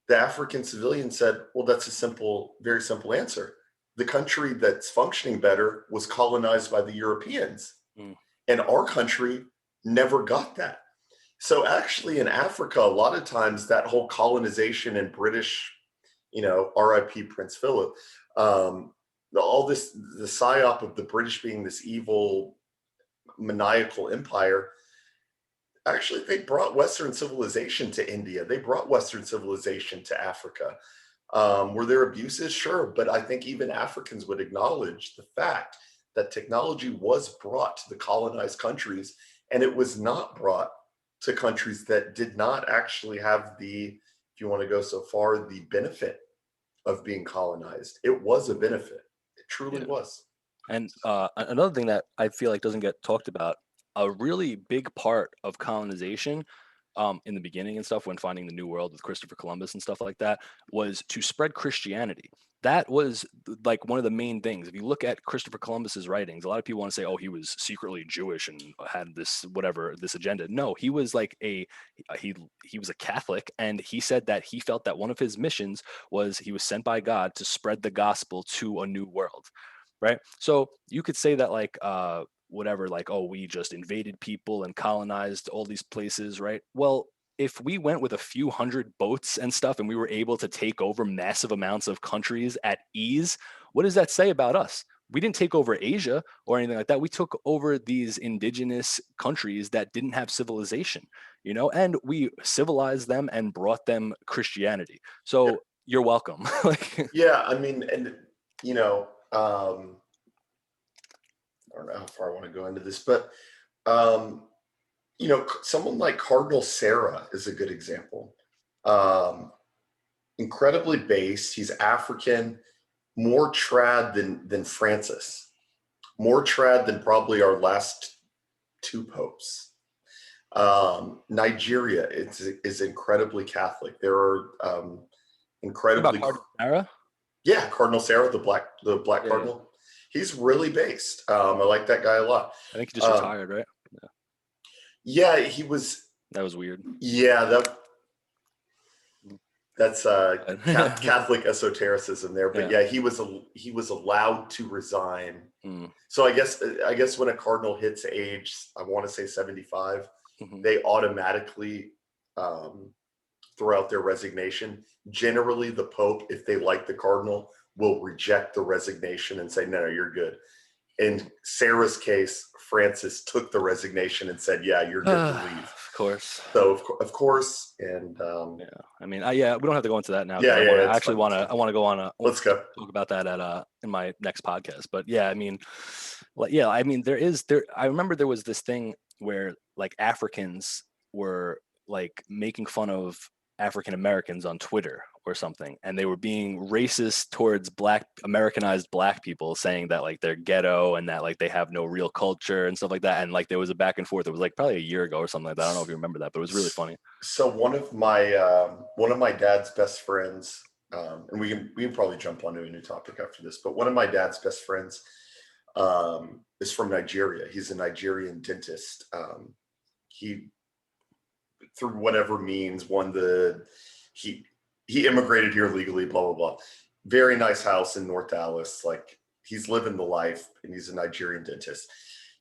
the African civilian said, well, that's a very simple answer. The country that's functioning better was colonized by the Europeans, Mm. and our country never got that. So actually in Africa, a lot of times that whole colonization and British, RIP Prince Philip, all this, the psyop of the British being this evil, maniacal empire, actually they brought Western civilization to India. They brought Western civilization to Africa. Were there abuses? Sure. But I think even Africans would acknowledge the fact that technology was brought to the colonized countries, and it was not brought to countries that did not actually have if you want to go so far, the benefit of being colonized. It was a benefit. It truly Yeah. was. And another thing that I feel like doesn't get talked about, a really big part of colonization in the beginning and stuff, when finding the New World with Christopher Columbus and stuff like that, was to spread Christianity. That was like one of the main things. If you look at Christopher Columbus's writings, a lot of people want to say, oh, he was secretly Jewish and had this agenda. No, he was like he was a Catholic, and he said that he felt that one of his missions was he was sent by God to spread the gospel to a new world, right? So you could say that like whatever, like, oh, we just invaded people and colonized all these places, right? Well, if we went with a few hundred boats and stuff and we were able to take over massive amounts of countries at ease, what does that say about us? We didn't take over Asia or anything like that. We took over these indigenous countries that didn't have civilization, and we civilized them and brought them Christianity. Yeah, So you're welcome. Like, yeah. I mean, and I don't know how far I want to go into this, but someone like Cardinal Sarah is a good example. Incredibly based. He's African, more trad than Francis, more trad than probably our last two popes. Nigeria is incredibly Catholic. There are incredibly. What about Cardinal? Yeah, Cardinal Sarah, the black cardinal. He's really based. I like that guy a lot. I think he just retired, right? Yeah, he was. That was weird. Yeah, that's Catholic esotericism there. But yeah, he was allowed to resign. So I guess when a cardinal hits age, I want to say 75, they automatically throw out their resignation. Generally, the Pope, if they like the cardinal, will reject the resignation and say, no, you're good. In Sarah's case, Francis took the resignation and said, yeah, you're good to leave. Of course. So of course. And I mean, we don't have to go into that now. I want to go on let's go talk about that in my next podcast. But I mean, I remember there was this thing where like Africans were like making fun of African Americans on Twitter or something, and they were being racist towards Americanized black people, saying that like they're ghetto and that like they have no real culture and stuff like that. And like there was a back and forth. It was like probably a year ago or something like that. I don't know if you remember that, but it was really funny. So one of my dad's best friends, and we can probably jump onto a new topic after this, but one of my dad's best friends is from Nigeria. He's a Nigerian dentist. He, through whatever means, he immigrated here legally, blah, blah, blah. Very nice house in North Dallas. Like, he's living the life, and he's a Nigerian dentist.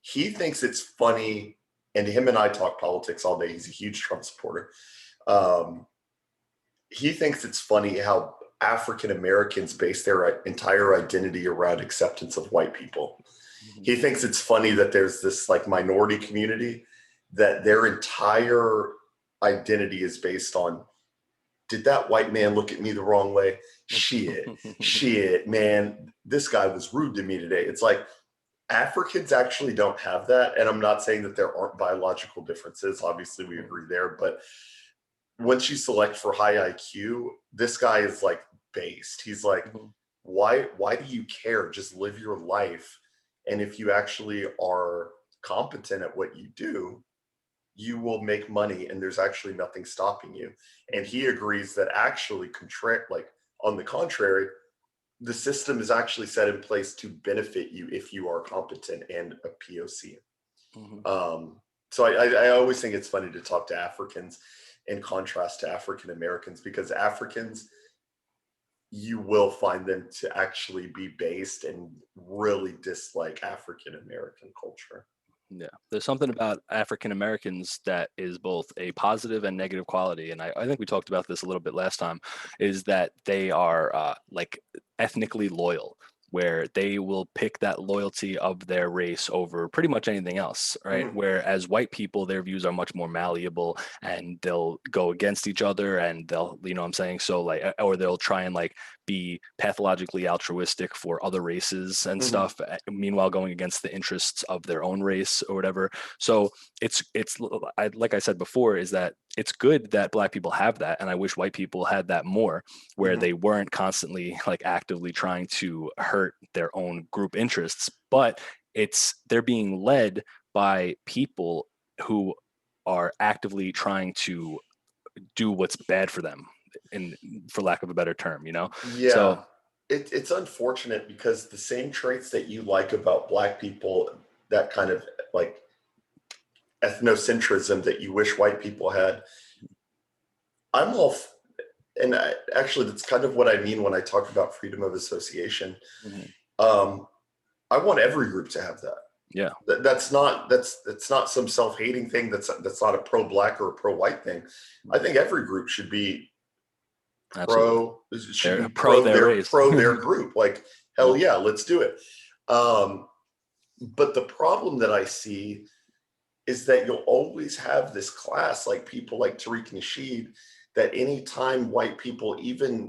He thinks it's funny, and him and I talk politics all day. He's a huge Trump supporter. He thinks it's funny how African Americans base their entire identity around acceptance of white people. He thinks it's funny that there's this like minority community that their entire identity is based on, did that white man look at me the wrong way? Shit, man, this guy was rude to me today. It's like Africans actually don't have that. And I'm not saying that there aren't biological differences. Obviously, we agree there. But once you select for high IQ, this guy is like based. He's like, why do you care? Just live your life. And if you actually are competent at what you do, you will make money, and there's actually nothing stopping you. And he agrees that actually, on the contrary, the system is actually set in place to benefit you if you are competent and a POC. So I always think it's funny to talk to Africans in contrast to African Americans, because Africans, you will find them to actually be based and really dislike African American culture. Yeah, there's something about African Americans that is both a positive and negative quality. And I think we talked about this a little bit last time, is that they are like ethnically loyal, where they will pick that loyalty of their race over pretty much anything else, right? Whereas white people, their views are much more malleable, and they'll go against each other, and they'll, you know what I'm saying? So like, or they'll try and like be pathologically altruistic for other races and stuff, meanwhile going against the interests of their own race or whatever. So it's like I said before, is that it's good that black people have that, and I wish white people had that more, where they weren't constantly like actively trying to hurt their own group interests, but they're being led by people who are actively trying to do what's bad for them, for lack of a better term, you know? Yeah. So it's unfortunate, because the same traits that you like about black people, that kind of like ethnocentrism that you wish white people had, actually that's kind of what I mean when I talk about freedom of association. I want every group to have that. Yeah. That's not some self-hating thing. That's not a pro-black or a pro-white thing. I think every group should be pro their group. Like, hell yeah, let's do it. But the problem that I see is that you'll always have this class, like people like Tariq Nasheed, that anytime white people,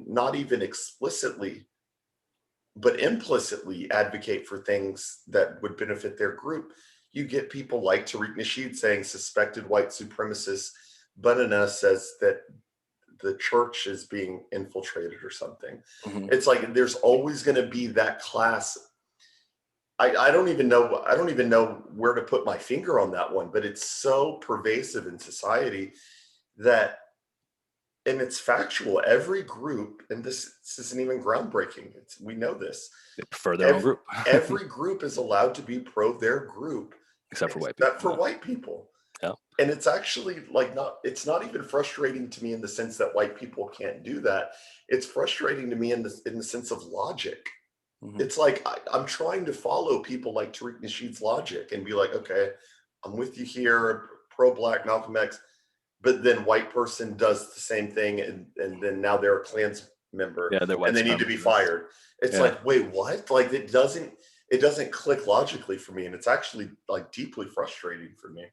not even explicitly but implicitly advocate for things that would benefit their group. You get people like Tariq Nasheed saying suspected white supremacist Banana says that the church is being infiltrated or something. Mhm. It's like there's always going to be that class. I don't even know where to put my finger on that one, but it's so pervasive in society that, and it's factual. Every group, and this isn't even groundbreaking. We know this. They prefer their own group. Every group is allowed to be pro their group, Except for white except people. for white people. Yeah. And it's actually like it's not even frustrating to me in the sense that white people can't do that. It's frustrating to me in the sense of logic. Mhm. It's like I'm trying to follow people like Tariq Nasheed's logic and be like, okay, I'm with you here, pro-black Malcolm X, but then white person does the same thing, and then now they're a Klans member, Yeah, they're white and they need to be supremacists. fired. It's Yeah. like, wait, what? Like it doesn't click logically for me, and it's actually like deeply frustrating for me.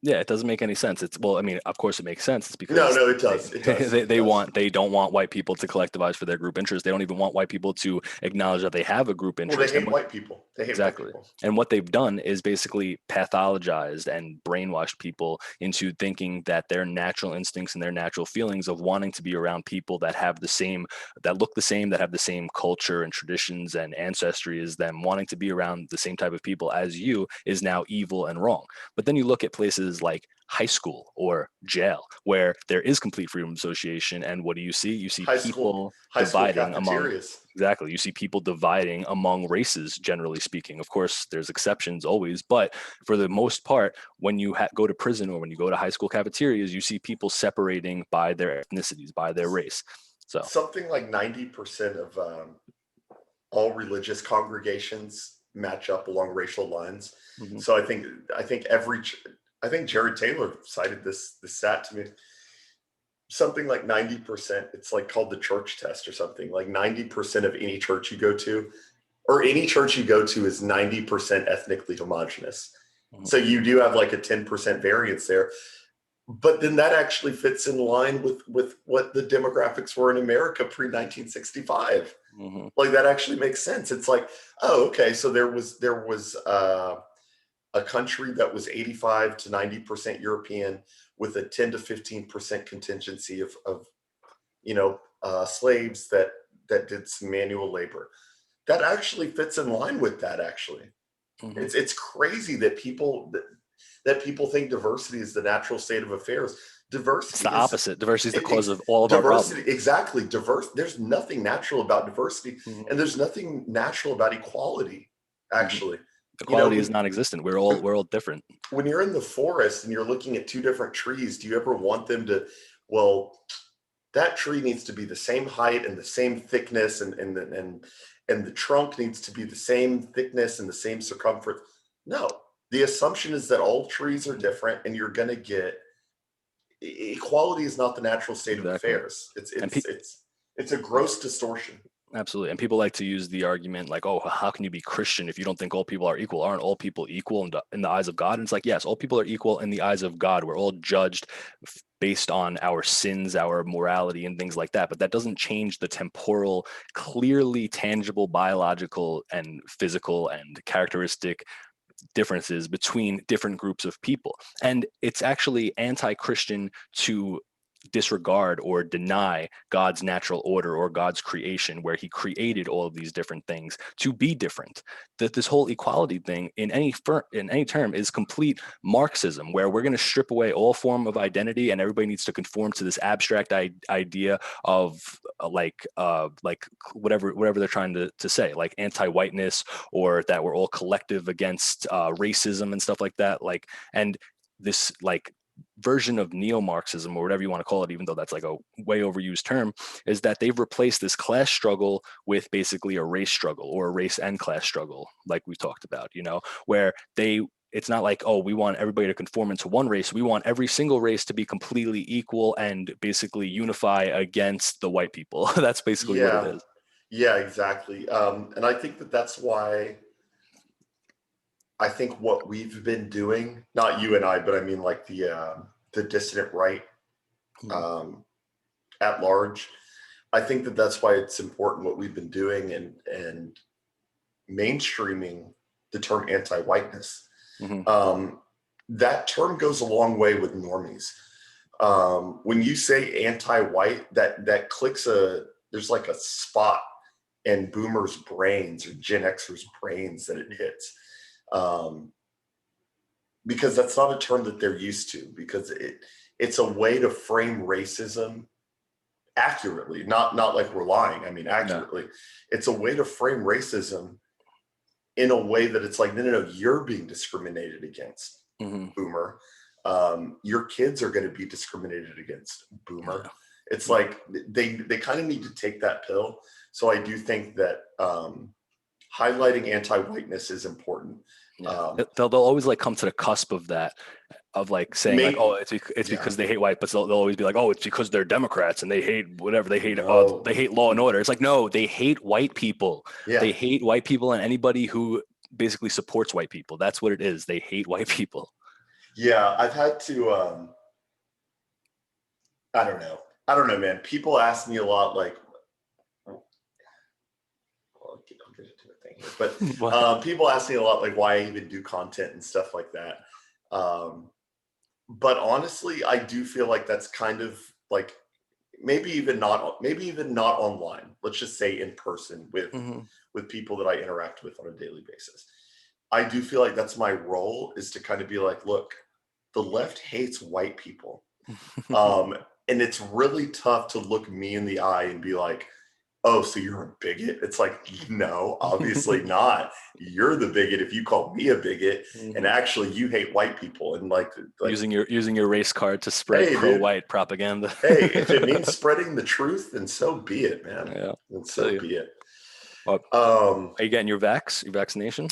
Yeah, it doesn't make any sense. Well, I mean, of course it makes sense. It's because No, it does. It does. they It does. they don't want white people to collectivize for their group interest. They don't even want white people to acknowledge that they have a group Well, they interest. hate white people. They hate white Exactly. people. And what they've done is basically pathologized and brainwashed people into thinking that their natural instincts and their natural feelings of wanting to be around people that have the same, that look the same, that have the same culture and traditions and ancestry as them, wanting to be around the same type of people as you is now evil and wrong. But then you look at places like high school or jail where there is complete freedom of association, and what do? You see High people school dividing among. cafeterias. Exactly. You see people dividing among races, generally speaking. Of course, there's exceptions always, but for the most part, when you go to prison or when you go to high school cafeterias, you see people separating by their ethnicities, by their race. So Something like 90% of all religious congregations match up along racial lines. mhm. So I think Jared Taylor cited this stat to me. Something like 90%, it's like called the church test or something. Like 90% of any church you go to, or any church you go to, is 90% ethnically homogenous. Mhm. So you do have like a 10% variance there. But then that actually fits in line with what the demographics were in America pre-1965. Mhm. Like that actually makes sense. It's like, oh, okay, so there was a country that was 85 to 90% European with a 10 to 15% contingency of slaves that did some manual labor. That actually fits in line with that. Actually, Mhm. it's crazy that people think diversity is the natural state of affairs. It's Diversity the is opposite. Diversity is the cause of all of our diversity. problems. Exactly, diverse. There's nothing natural about diversity, Mhm. and there's nothing natural about equality. Mhm. Actually, Equality is when non-existent. We're all different. you're in the forest and you're looking at two different trees, do you ever want them to? Well, that tree needs to be the same height and the same thickness, and the trunk needs to be the same thickness and the same circumference. No, the assumption is that all trees are different, and you're going to get equality is not the natural state of Exactly. affairs. And It's a gross distortion. absolutely. And people like to use the argument like, oh, how can you be Christian if you don't think all people are equal? Aren't all people equal in the eyes of God? And it's like, yes, all people are equal in the eyes of God. We're all judged based on our sins, our morality, and things like that. But that doesn't change the temporal, clearly tangible biological and physical and characteristic differences between different groups of people. And it's actually anti-Christian to disregard or deny God's natural order or God's creation, where he created all of these different things to be different. That this whole equality thing in any term is complete Marxism, where we're going to strip away all form of identity and everybody needs to conform to this abstract idea of like whatever they're trying to say, like anti-whiteness, or that we're all collective against racism and stuff like that. Like, and this like version of neo-Marxism, or whatever you want to call it, even though that's like a way overused term, is that they've replaced this class struggle with basically a race struggle, or a race and class struggle, like we talked about, where it's not like, oh, we want everybody to conform into one race. We want every single race to be completely equal and basically unify against the white people. That's basically what it Yeah, is. yeah, exactly. And I think that's why I think what we've been doing, not you and I, but I mean like the dissident right Mhm. um, at large. I think that that's why it's important what we've been doing and mainstreaming the term anti-whiteness. Mm-hmm. That term goes a long way with normies. When you say anti-white, that clicks there's like a spot in boomers' brains or Gen Xers' brains that it hits. Because that's not a term that they're used to, because it's a way to frame racism accurately, not like we're lying. I mean, accurately. Yeah. It's a way to frame racism in a way that it's like, no, you're being discriminated against, boomer. Your kids are going to be discriminated against, boomer. Yeah. It's like they kind of need to take that pill. So I do think that highlighting anti-whiteness is important. Yeah. They'll always like come to the cusp of that, of like saying like, oh, it's because they hate white, but they'll always be like, oh, it's because they're Democrats and they hate whatever, they hate they hate law and order. It's like, no, they hate white people. Yeah. They hate white people and anybody who basically supports white people. That's what it is. They hate white people. Yeah, I've had to I don't know, man. People ask me a lot, like, I'll get into a thing here, but people ask me a lot, like, why I even do content and stuff like that. But honestly, I do feel like that's kind of like maybe even not online. Let's just say in person with people that I interact with on a daily basis. I do feel like that's my role, is to kind of be like, look, the left hates white people. And it's really tough to look me in the eye and be like, oh, so you're a bigot? It's like, no, obviously not. You're the bigot if you call me a bigot, and actually you hate white people. And like using your race card to spread pro-white propaganda. Hey, if it means spreading the truth, then so be it, man. Yeah, and so be it. Well, are you getting your vaccination?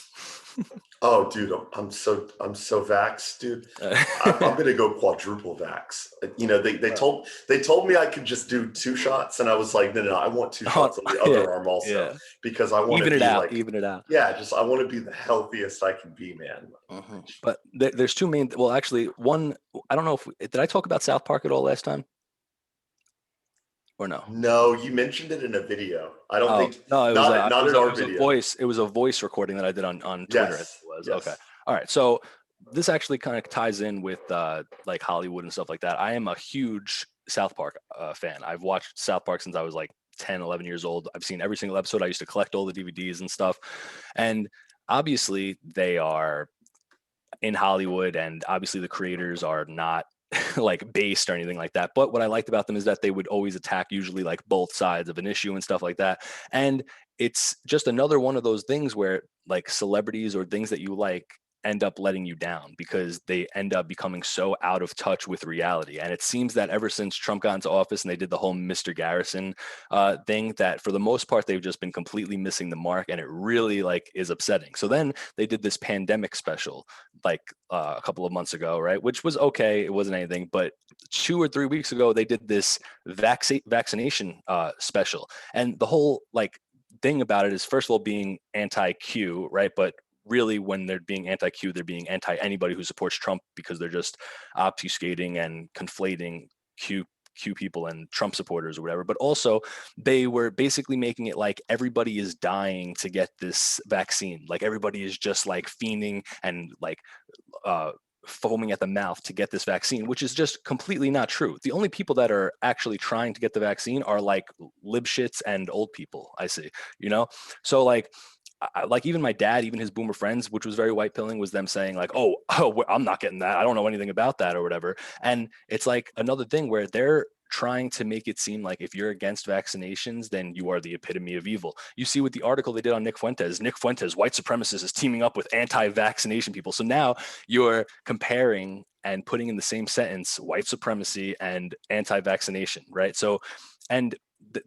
Oh, dude, I'm so vaxxed, dude. I'm gonna go quadruple vax. You know, they told me I could just do 2 shots, and I was like, no, I want 2 shots on the other arm also, because I want to be like, even it out. Yeah, I want to be the healthiest I can be, man. But there's 2 main. Well, actually, one. I don't know if did I talk about South Park at all last time? Or no? No, you mentioned it in a video. I don't think. No, it was not in our video. It was a voice recording that I did on Twitter. Yes, it was. Yes. Okay. All right. So this actually kind of ties in with like Hollywood and stuff like that. I am a huge South Park fan. I've watched South Park since I was like 10, 11 years old. I've seen every single episode. I used to collect all the DVDs and stuff. And obviously they are in Hollywood, and obviously the creators are not like based or anything like that. But what I liked about them is that they would always attack usually like both sides of an issue and stuff like that. And it's just another one of those things where like celebrities or things that you like end up letting you down because they end up becoming so out of touch with reality. And it seems that ever since Trump got into office and they did the whole Mr. Garrison thing, that for the most part, they've just been completely missing the mark, and it really like is upsetting. So then they did this pandemic special like a couple of months ago, right? Which was okay. It wasn't anything, but 2 or 3 weeks ago, they did this vaccination special. And the whole like thing about it is, first of all, being anti-Q, right? But really, when they're being anti-Q, they're being anti anybody who supports Trump, because they're just obfuscating and conflating Q people and Trump supporters or whatever. But also, they were basically making it like everybody is dying to get this vaccine. Like everybody is just like fiending and like foaming at the mouth to get this vaccine, which is just completely not true. The only people that are actually trying to get the vaccine are like libshits and old people, I see, So like even my dad, even his boomer friends, which was very white pilling, was them saying like, oh, I'm not getting that. I don't know anything about that or whatever. And it's like another thing where they're trying to make it seem like if you're against vaccinations, then you are the epitome of evil. You see with the article they did on Nick Fuentes, white supremacist, is teaming up with anti-vaccination people. So now you're comparing and putting in the same sentence white supremacy and anti-vaccination, right? So, and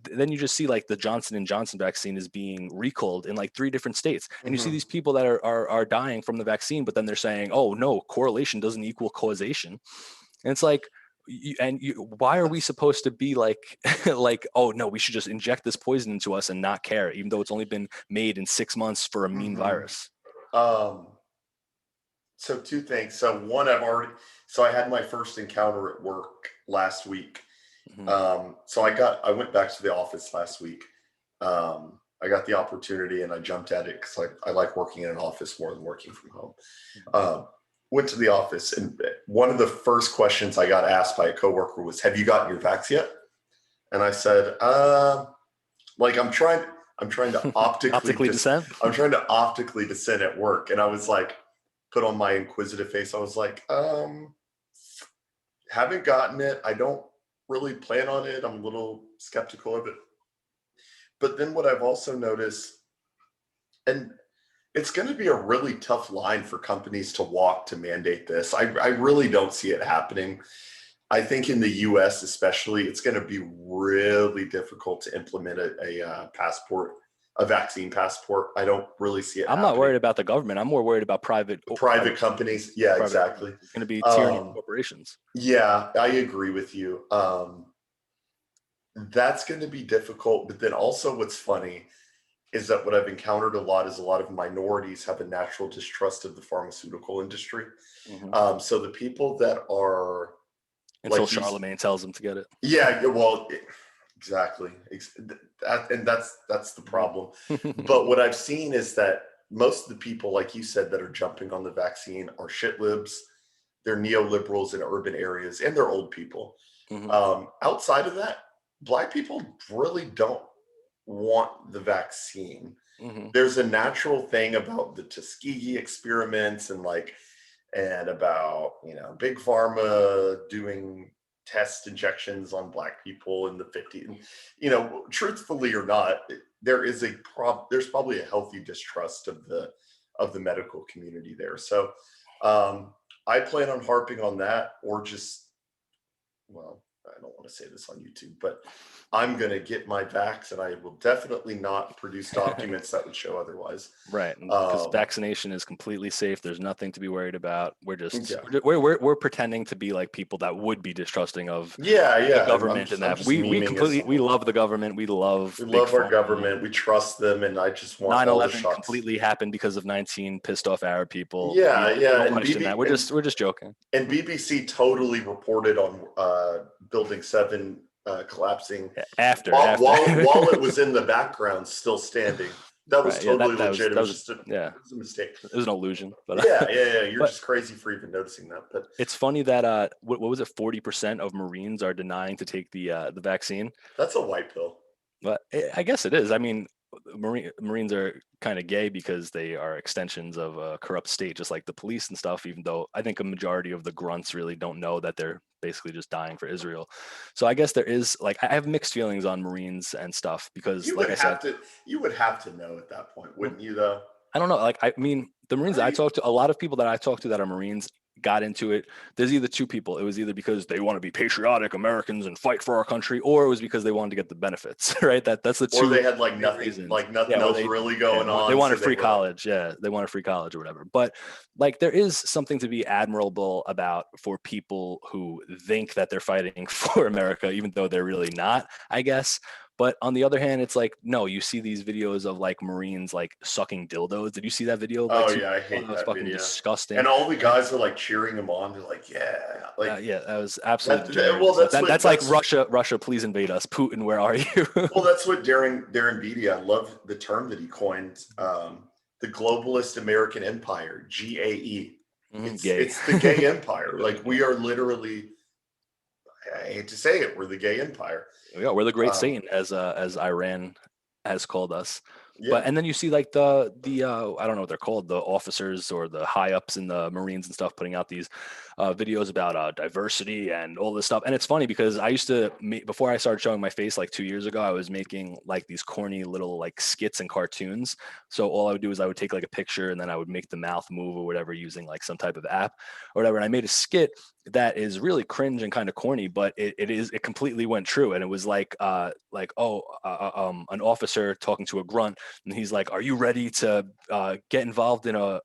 then you just see like the Johnson & Johnson vaccine is being recalled in like 3 different states. And you see these people that are dying from the vaccine, but then they're saying, oh no, correlation doesn't equal causation. And it's like, why are we supposed to be like, like, oh no, we should just inject this poison into us and not care, even though it's only been made in 6 months for a mean virus? So 2 things. So one, I had my first encounter at work last week. So I went back to the office last week. I got the opportunity and I jumped at it because I like working in an office more than working from home. Went to the office, and one of the first questions I got asked by a coworker was, "Have you gotten your vax yet?" And I said, like I'm trying to Optically dissent. I'm trying to optically dissent at work. And I was like, put on my inquisitive face. I was like, haven't gotten it. I don't really plan on it. I'm a little skeptical of it. But then what I've also noticed, and it's going to be a really tough line for companies to walk to mandate this. I really don't see it happening. I think in the US, especially, it's going to be really difficult to implement a passport, a vaccine passport. I don't really see it I'm happening. not worried about the government. I'm more worried about private companies. Yeah, private exactly. It's going to be tyranny of corporations. Yeah, I agree with you. That's going to be difficult. But then also what's funny is that what I've encountered a lot is a lot of minorities have a natural distrust of the pharmaceutical industry. So the people that are until like Charlemagne tells them to get it. Yeah, well, exactly. And that's the problem. But what I've seen is that most of the people, like you said, that are jumping on the vaccine are shit libs. They're neoliberals in urban areas, and they're old people. Outside of that, Black people really don't want the vaccine. There's a natural thing about the Tuskegee experiments and about, big pharma doing test injections on Black people in the 50s. Truthfully or not, there's probably a healthy distrust of the medical community there. So I plan on harping on that, or just, well, I don't want to say this on YouTube, but I'm going to get my vax, and I will definitely not produce documents that would show otherwise. Right, because vaccination is completely safe. There's nothing to be worried about. We're just we're pretending to be like people that would be distrusting of the government, and that we love the government. We love our government. We trust them, and I just want 9/11 completely happened because of 19 pissed off Arab people. Don't question that. We're just joking. And BBC totally reported on Building 7 collapsing while it was in the background, still standing. That was totally legit. It was just a mistake. It was an illusion. But You're just crazy for even noticing that. But it's funny that what was it? 40% of Marines are denying to take the vaccine. That's a white pill. But I guess it is. I mean, Marines are kind of gay because they are extensions of a corrupt state, just like the police and stuff, even though I think a majority of the grunts really don't know that they're basically just dying for Israel. So I guess there is, I have mixed feelings on Marines and stuff, because you would have to know at that point, wouldn't you, though? I don't know. I mean, the Marines I talk to, a lot of people that I talk to that are Marines got into it. There's either two people. It was either because they want to be patriotic Americans and fight for our country, or it was because they wanted to get the benefits, right? That's the two. Or they had nothing reasons. Nothing else really going on. They wanted free college. Yeah, they wanted free college or whatever. But there is something to be admirable about for people who think that they're fighting for America, even though they're really not, I guess. But on the other hand, it's no, you see these videos of Marines sucking dildos. Did you see that video? Oh yeah, I hate that fucking video. Disgusting. And all the guys are cheering him on. They're yeah, that was absolutely. That's like Russia, please invade us. Putin, where are you? Well, that's what Darren Beatty. I love the term that he coined. The globalist American empire, GAE. It's the gay empire. We are literally. I hate to say it, we're the gay empire. Yeah, we're the great Satan, as Iran has called us. Yeah. But and then you see the I don't know what they're called, the officers or the high ups in the Marines and stuff, putting out these videos about diversity and all this stuff. And it's funny because I used to before I started showing my face 2 years ago, I was making these corny little skits and cartoons. So all I would do is I would take a picture and then I would make the mouth move or whatever using some type of app or whatever. And I made a skit that is really cringe and kind of corny, but it completely went true. And it was an officer talking to a grunt, and he's like, "Are you ready to get involved in a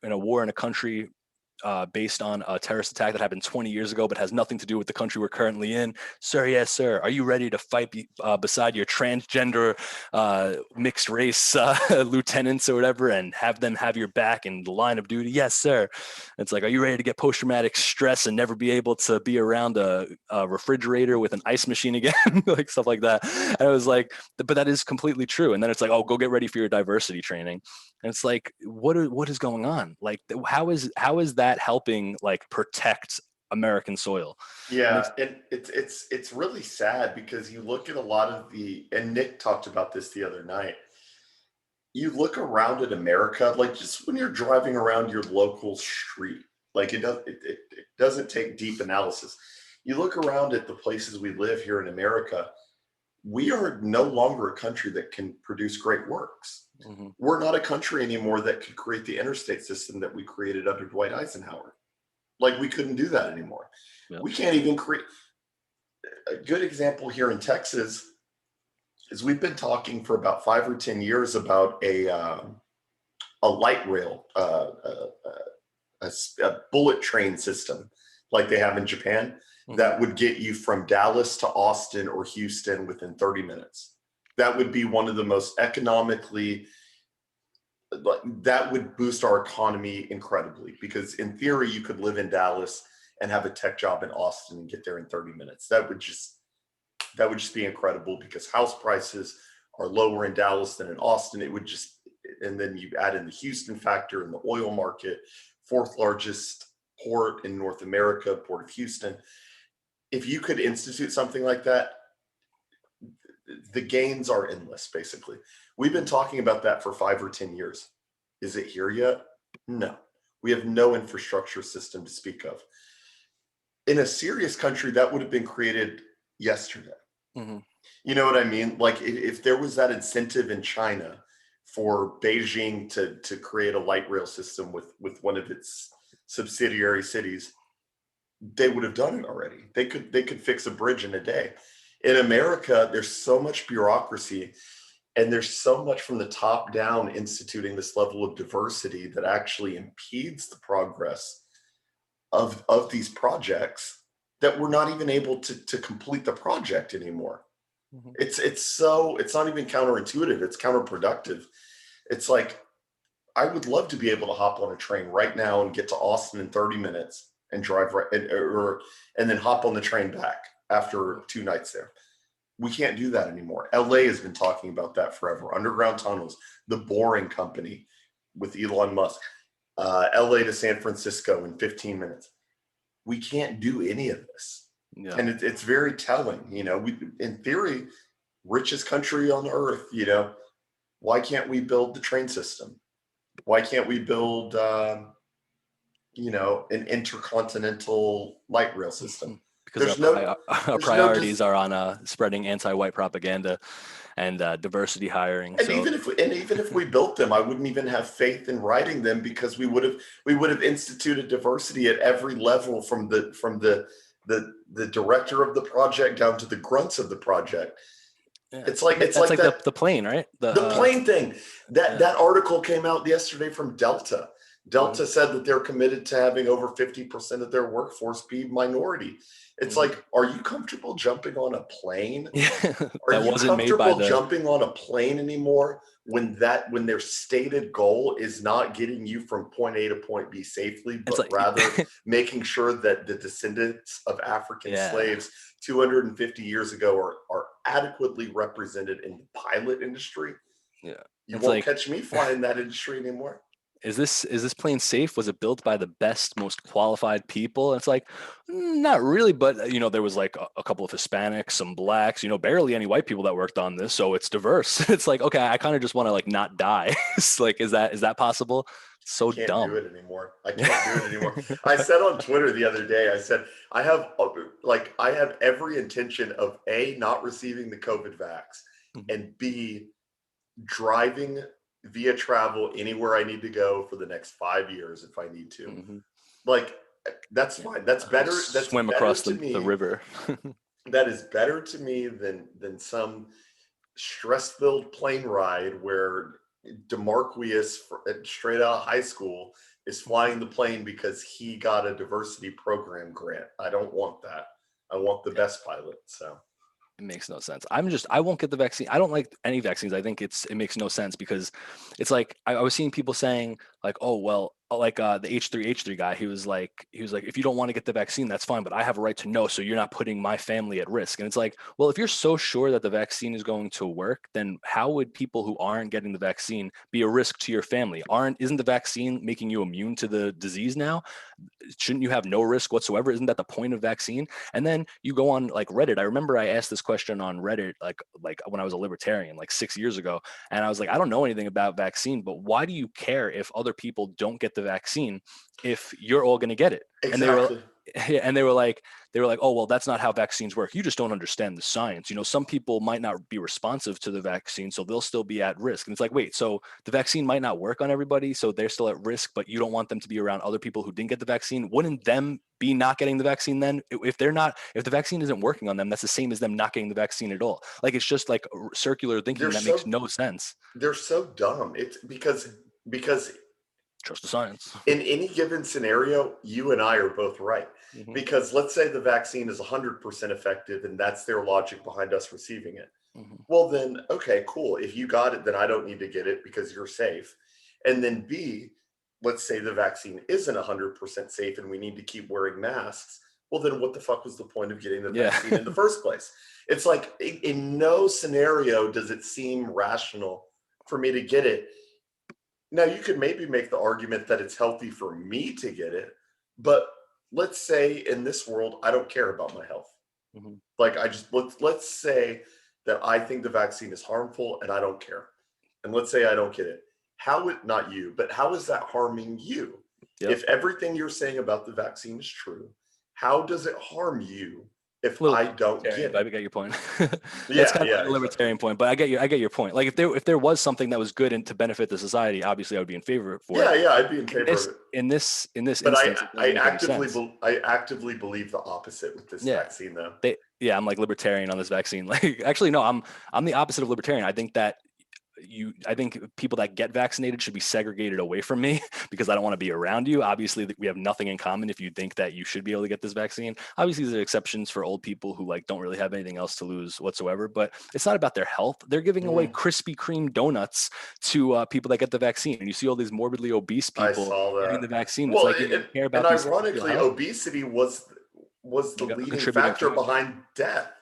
war in a country based on a terrorist attack that happened 20 years ago, but has nothing to do with the country we're currently in. Sir, yes, sir. Are you ready to fight beside your transgender mixed race lieutenants or whatever, and have them have your back in the line of duty? Yes, sir. It's like, are you ready to get post-traumatic stress and never be able to be around a refrigerator with an ice machine again? Like stuff like that. And I was like, but that is completely true. And then it's like, oh, go get ready for your diversity training. And it's like, what is going on? Like, how is that helping like protect American soil? Yeah, and it's really sad because you look at a lot of and Nick talked about this the other night. You look around at America, like just when you're driving around your local street, like it doesn't take deep analysis. You look around at the places we live here in America, we are no longer a country that can produce great works. Mm-hmm. We're not a country anymore that could create the interstate system that we created under Dwight Eisenhower. Like we couldn't do that anymore. Yep. We can't even create. A good example here in Texas is we've been talking for about 5 or 10 years about a light rail, a bullet train system like they have in Japan that would get you from Dallas to Austin or Houston within 30 minutes. That would be one of the most economically, that would boost our economy incredibly, because in theory, you could live in Dallas and have a tech job in Austin and get there in 30 minutes. That would just be incredible, because house prices are lower in Dallas than in Austin. It would just, and then you add in the Houston factor and the oil market, fourth largest port in North America, Port of Houston. If you could institute something like that, the gains are endless, basically. We've been talking about that for 5 or 10 years. Is it here yet? No. We have no infrastructure system to speak of. In a serious country, that would have been created yesterday. Mm-hmm. You know what I mean? Like if there was that incentive in China for Beijing to create a light rail system with one of its subsidiary cities, they would have done it already. They could fix a bridge in a day. In America, there's so much bureaucracy, and there's so much from the top down instituting this level of diversity that actually impedes the progress of these projects, that we're not even able to complete the project anymore. Mm-hmm. It's not even counterintuitive, it's counterproductive. It's like, I would love to be able to hop on a train right now and get to Austin in 30 minutes and drive and then hop on the train back after 2 nights there. We can't do that anymore. LA has been talking about that forever. Underground tunnels, the Boring Company with Elon Musk, LA to San Francisco in 15 minutes. We can't do any of this. Yeah. And it's very telling, we, in theory, richest country on earth, why can't we build the train system? Why can't we build, an intercontinental light rail system? Because our priorities are on spreading anti-white propaganda and diversity hiring. And even if we built them, I wouldn't even have faith in writing them, because we would have instituted diversity at every level, from the director of the project down to the grunts of the project. Yeah. It's like the plane, right? The plane thing. That article came out yesterday from Delta. Delta said that they're committed to having over 50% of their workforce be minority. It's like, are you comfortable jumping on a plane? Are you comfortable jumping on a plane anymore when their stated goal is not getting you from point A to point B safely, but rather making sure that the descendants of African slaves 250 years ago are adequately represented in the pilot industry? Yeah. You won't catch me flying that industry anymore. Is this plane safe? Was it built by the best, most qualified people? And it's like, not really, but there was like a couple of Hispanics, some blacks, barely any white people that worked on this, so it's diverse. It's like, okay, I kind of just want to like not die. It's like, is that possible? So I can't dumb. do it anymore. I can't do it anymore. I said on Twitter the other day, I said, I have every intention of A, not receiving the COVID vax, and B, driving via travel anywhere I need to go for the next 5 years if I need to. Mm-hmm. Like, that's fine. That's better. That's swim better across the river. That is better to me than some stress-filled plane ride where DeMarquius, straight out of high school, is flying the plane because he got a diversity program grant. I don't want that. I want the best pilot. So it makes no sense. I won't get the vaccine. I don't like any vaccines. I think it makes no sense because it's like, I was seeing people saying like, oh, well, like the H3 guy, he was like, if you don't want to get the vaccine, that's fine, but I have a right to know. So you're not putting my family at risk. And it's like, well, if you're so sure that the vaccine is going to work, then how would people who aren't getting the vaccine be a risk to your family? Isn't the vaccine making you immune to the disease now? Shouldn't you have no risk whatsoever? Isn't that the point of vaccine? And then you go on like Reddit. I remember I asked this question on Reddit, like when I was a libertarian, like 6 years ago. And I was like, I don't know anything about vaccine, but why do you care if other people don't get the vaccine if you're all going to get it? exactly. And they were like, oh, well, that's not how vaccines work. You just don't understand the science. You know, some people might not be responsive to the vaccine, so they'll still be at risk. And it's like, wait, so the vaccine might not work on everybody, so they're still at risk, but you don't want them to be around other people who didn't get the vaccine? Wouldn't them be not getting the vaccine then? If the vaccine isn't working on them, that's the same as them not getting the vaccine at all. Like, it's just like circular thinking that makes no sense. They're so dumb. It's because Trust the science. in any given scenario, you and I are both right. Mm-hmm. Because let's say the vaccine is 100% effective and that's their logic behind us receiving it. Mm-hmm. Well, then, okay, cool. If you got it, then I don't need to get it because you're safe. And then B, let's say the vaccine isn't 100% safe and we need to keep wearing masks. Well, then what the fuck was the point of getting the vaccine in the first place? It's like in no scenario does it seem rational for me to get it. Now, you could maybe make the argument that it's healthy for me to get it, but let's say in this world, I don't care about my health. Mm-hmm. Like let's say that I think the vaccine is harmful and I don't care. And let's say I don't get it. Not you, but how is that harming you? Yep. If everything you're saying about the vaccine is true, how does it harm you if I don't get it? I get your point. That's kind of a libertarian point, but I get your point. Like if there was something that was good and to benefit the society, obviously I would be in favor for it. Yeah, I'd be in favor of it. In this but instance, I actively believe the opposite with this vaccine, though. I'm like libertarian on this vaccine. Like, actually, no, I'm the opposite of libertarian. I think that people that get vaccinated should be segregated away from me because I don't want to be around you. Obviously, we have nothing in common if you think that you should be able to get this vaccine. Obviously, there are exceptions for old people who like don't really have anything else to lose whatsoever, but it's not about their health. They're giving away Krispy Kreme donuts to people that get the vaccine. And you see all these morbidly obese people getting the vaccine. It's like, you care about and ironically, obesity was the leading factor behind death.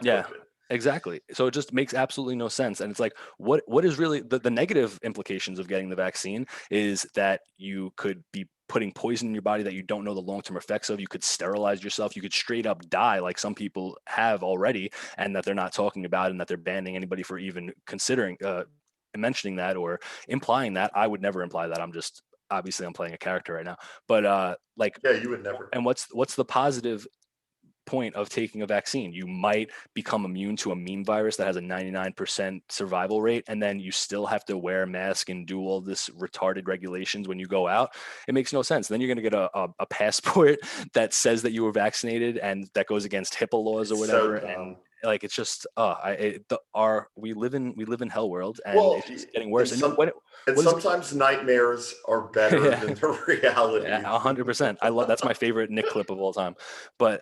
Yeah. Exactly. So it just makes absolutely no sense. And it's like, what is really the negative implications of getting the vaccine is that you could be putting poison in your body that you don't know the long-term effects of. You could sterilize yourself. You could straight up die like some people have already, and that they're not talking about, and that they're banning anybody for even considering mentioning that or implying that. I would never imply that. I'm playing a character right now. But you would never. And what's the positive point of taking a vaccine? You might become immune to a meme virus that has a 99% survival rate, and then you still have to wear a mask and do all this retarded regulations when you go out. It makes no sense. Then you're going to get a passport that says that you were vaccinated, and that goes against HIPAA laws or whatever. And like, it's just we live in hell world, and it's just getting worse. And sometimes nightmares are better than the reality. 100%. I love, that's my favorite Nick clip of all time. But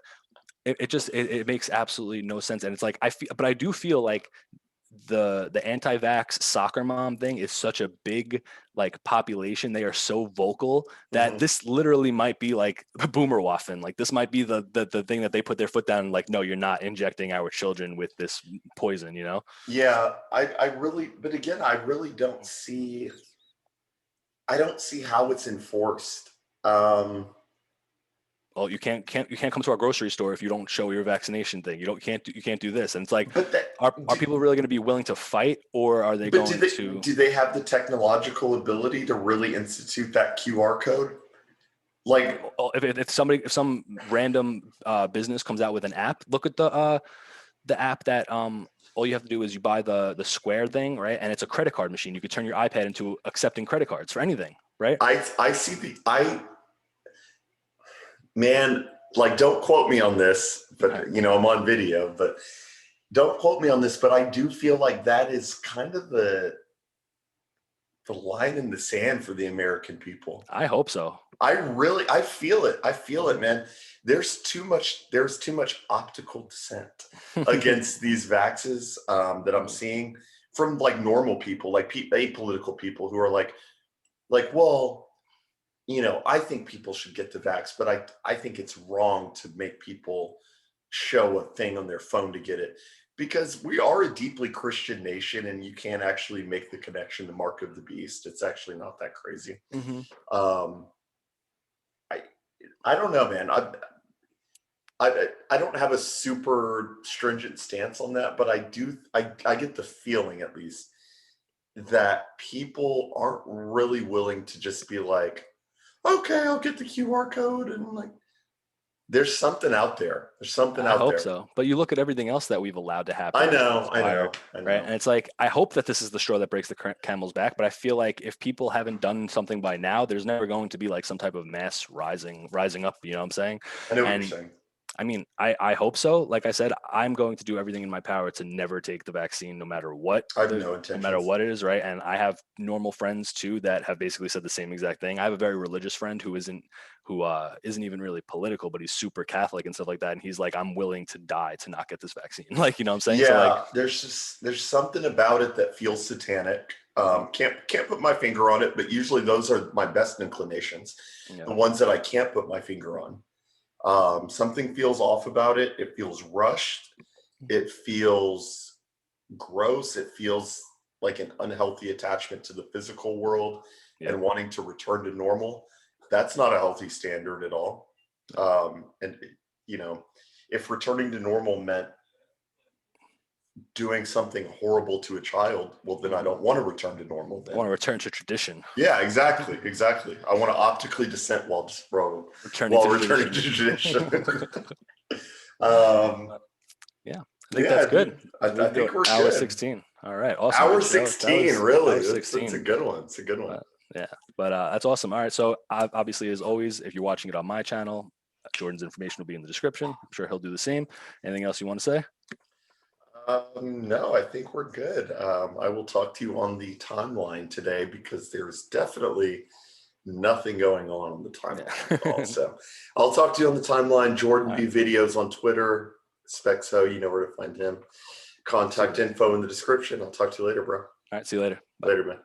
it makes absolutely no sense. And it's like, but I do feel like the anti-vax soccer mom thing is such a big like population. They are so vocal that this literally might be like boomerwaffen. Like, this might be the thing that they put their foot down. Like, no, you're not injecting our children with this poison, you know? Yeah, I really don't see how it's enforced. Well, you can't come to our grocery store if you don't show your vaccination thing. You can't do this. And it's like, are people really going to be willing to fight, or are they going to? Do they have the technological ability to really institute that QR code? Like, if some random business comes out with an app, look at the app that all you have to do is you buy the Square thing, right? And it's a credit card machine. You could turn your iPad into accepting credit cards for anything, right? Man, like, don't quote me on this, but I'm on video, but don't quote me on this, but I do feel like that is kind of the line in the sand for the American people. I hope so. I feel it. I feel it, man. There's too much optical dissent against these vaxes that I'm seeing from like normal people, like apolitical people who are like, well, I think people should get the vax, but I think it's wrong to make people show a thing on their phone to get it, because we are a deeply Christian nation, and you can't actually make the connection to mark of the beast. It's actually not that crazy. Um, I don't know, man. I don't have a super stringent stance on that, but I get the feeling, at least, that people aren't really willing to just be like, okay, I'll get the QR code, and like, there's something out there. There's something out there. I hope so. But you look at everything else that we've allowed to happen. I know. Right. And it's like, I hope that this is the straw that breaks the camel's back. But I feel like if people haven't done something by now, there's never going to be like some type of mass rising up. You know what I'm saying? I know what you're saying. I mean, I hope so. Like I said, I'm going to do everything in my power to never take the vaccine, no matter what. I have no intention. No matter what it is, right? And I have normal friends too that have basically said the same exact thing. I have a very religious friend who isn't even really political, but he's super Catholic and stuff like that. And he's like, I'm willing to die to not get this vaccine. Like, you know what I'm saying? Yeah, so like, there's something about it that feels satanic. Can't put my finger on it, but usually those are my best inclinations. Yeah. The ones that I can't put my finger on. Something feels off about it. It feels rushed. It feels gross. It feels like an unhealthy attachment to the physical world and wanting to return to normal. That's not a healthy standard at all. And if returning to normal meant doing something horrible to a child, well, then I don't want to return to normal. Then. I want to return to tradition. Yeah, exactly. I want to optically dissent while returning to tradition. Yeah, I think that's good. I think we're hour good. 16. All right, awesome. Hour 16, really? Hour 16. It's a good one. It's a good one. Yeah, but that's awesome. All right, so obviously, as always, if you're watching it on my channel, Jordan's information will be in the description. I'm sure he'll do the same. Anything else you want to say? No, I think we're good. I will talk to you on the timeline today, because there's definitely nothing going on the timeline. So I'll talk to you on the timeline. Jordan B videos on Twitter. Speckzo, you know where to find him. Contact info in the description. I'll talk to you later, bro. All right, see you later. Bye. Later, man.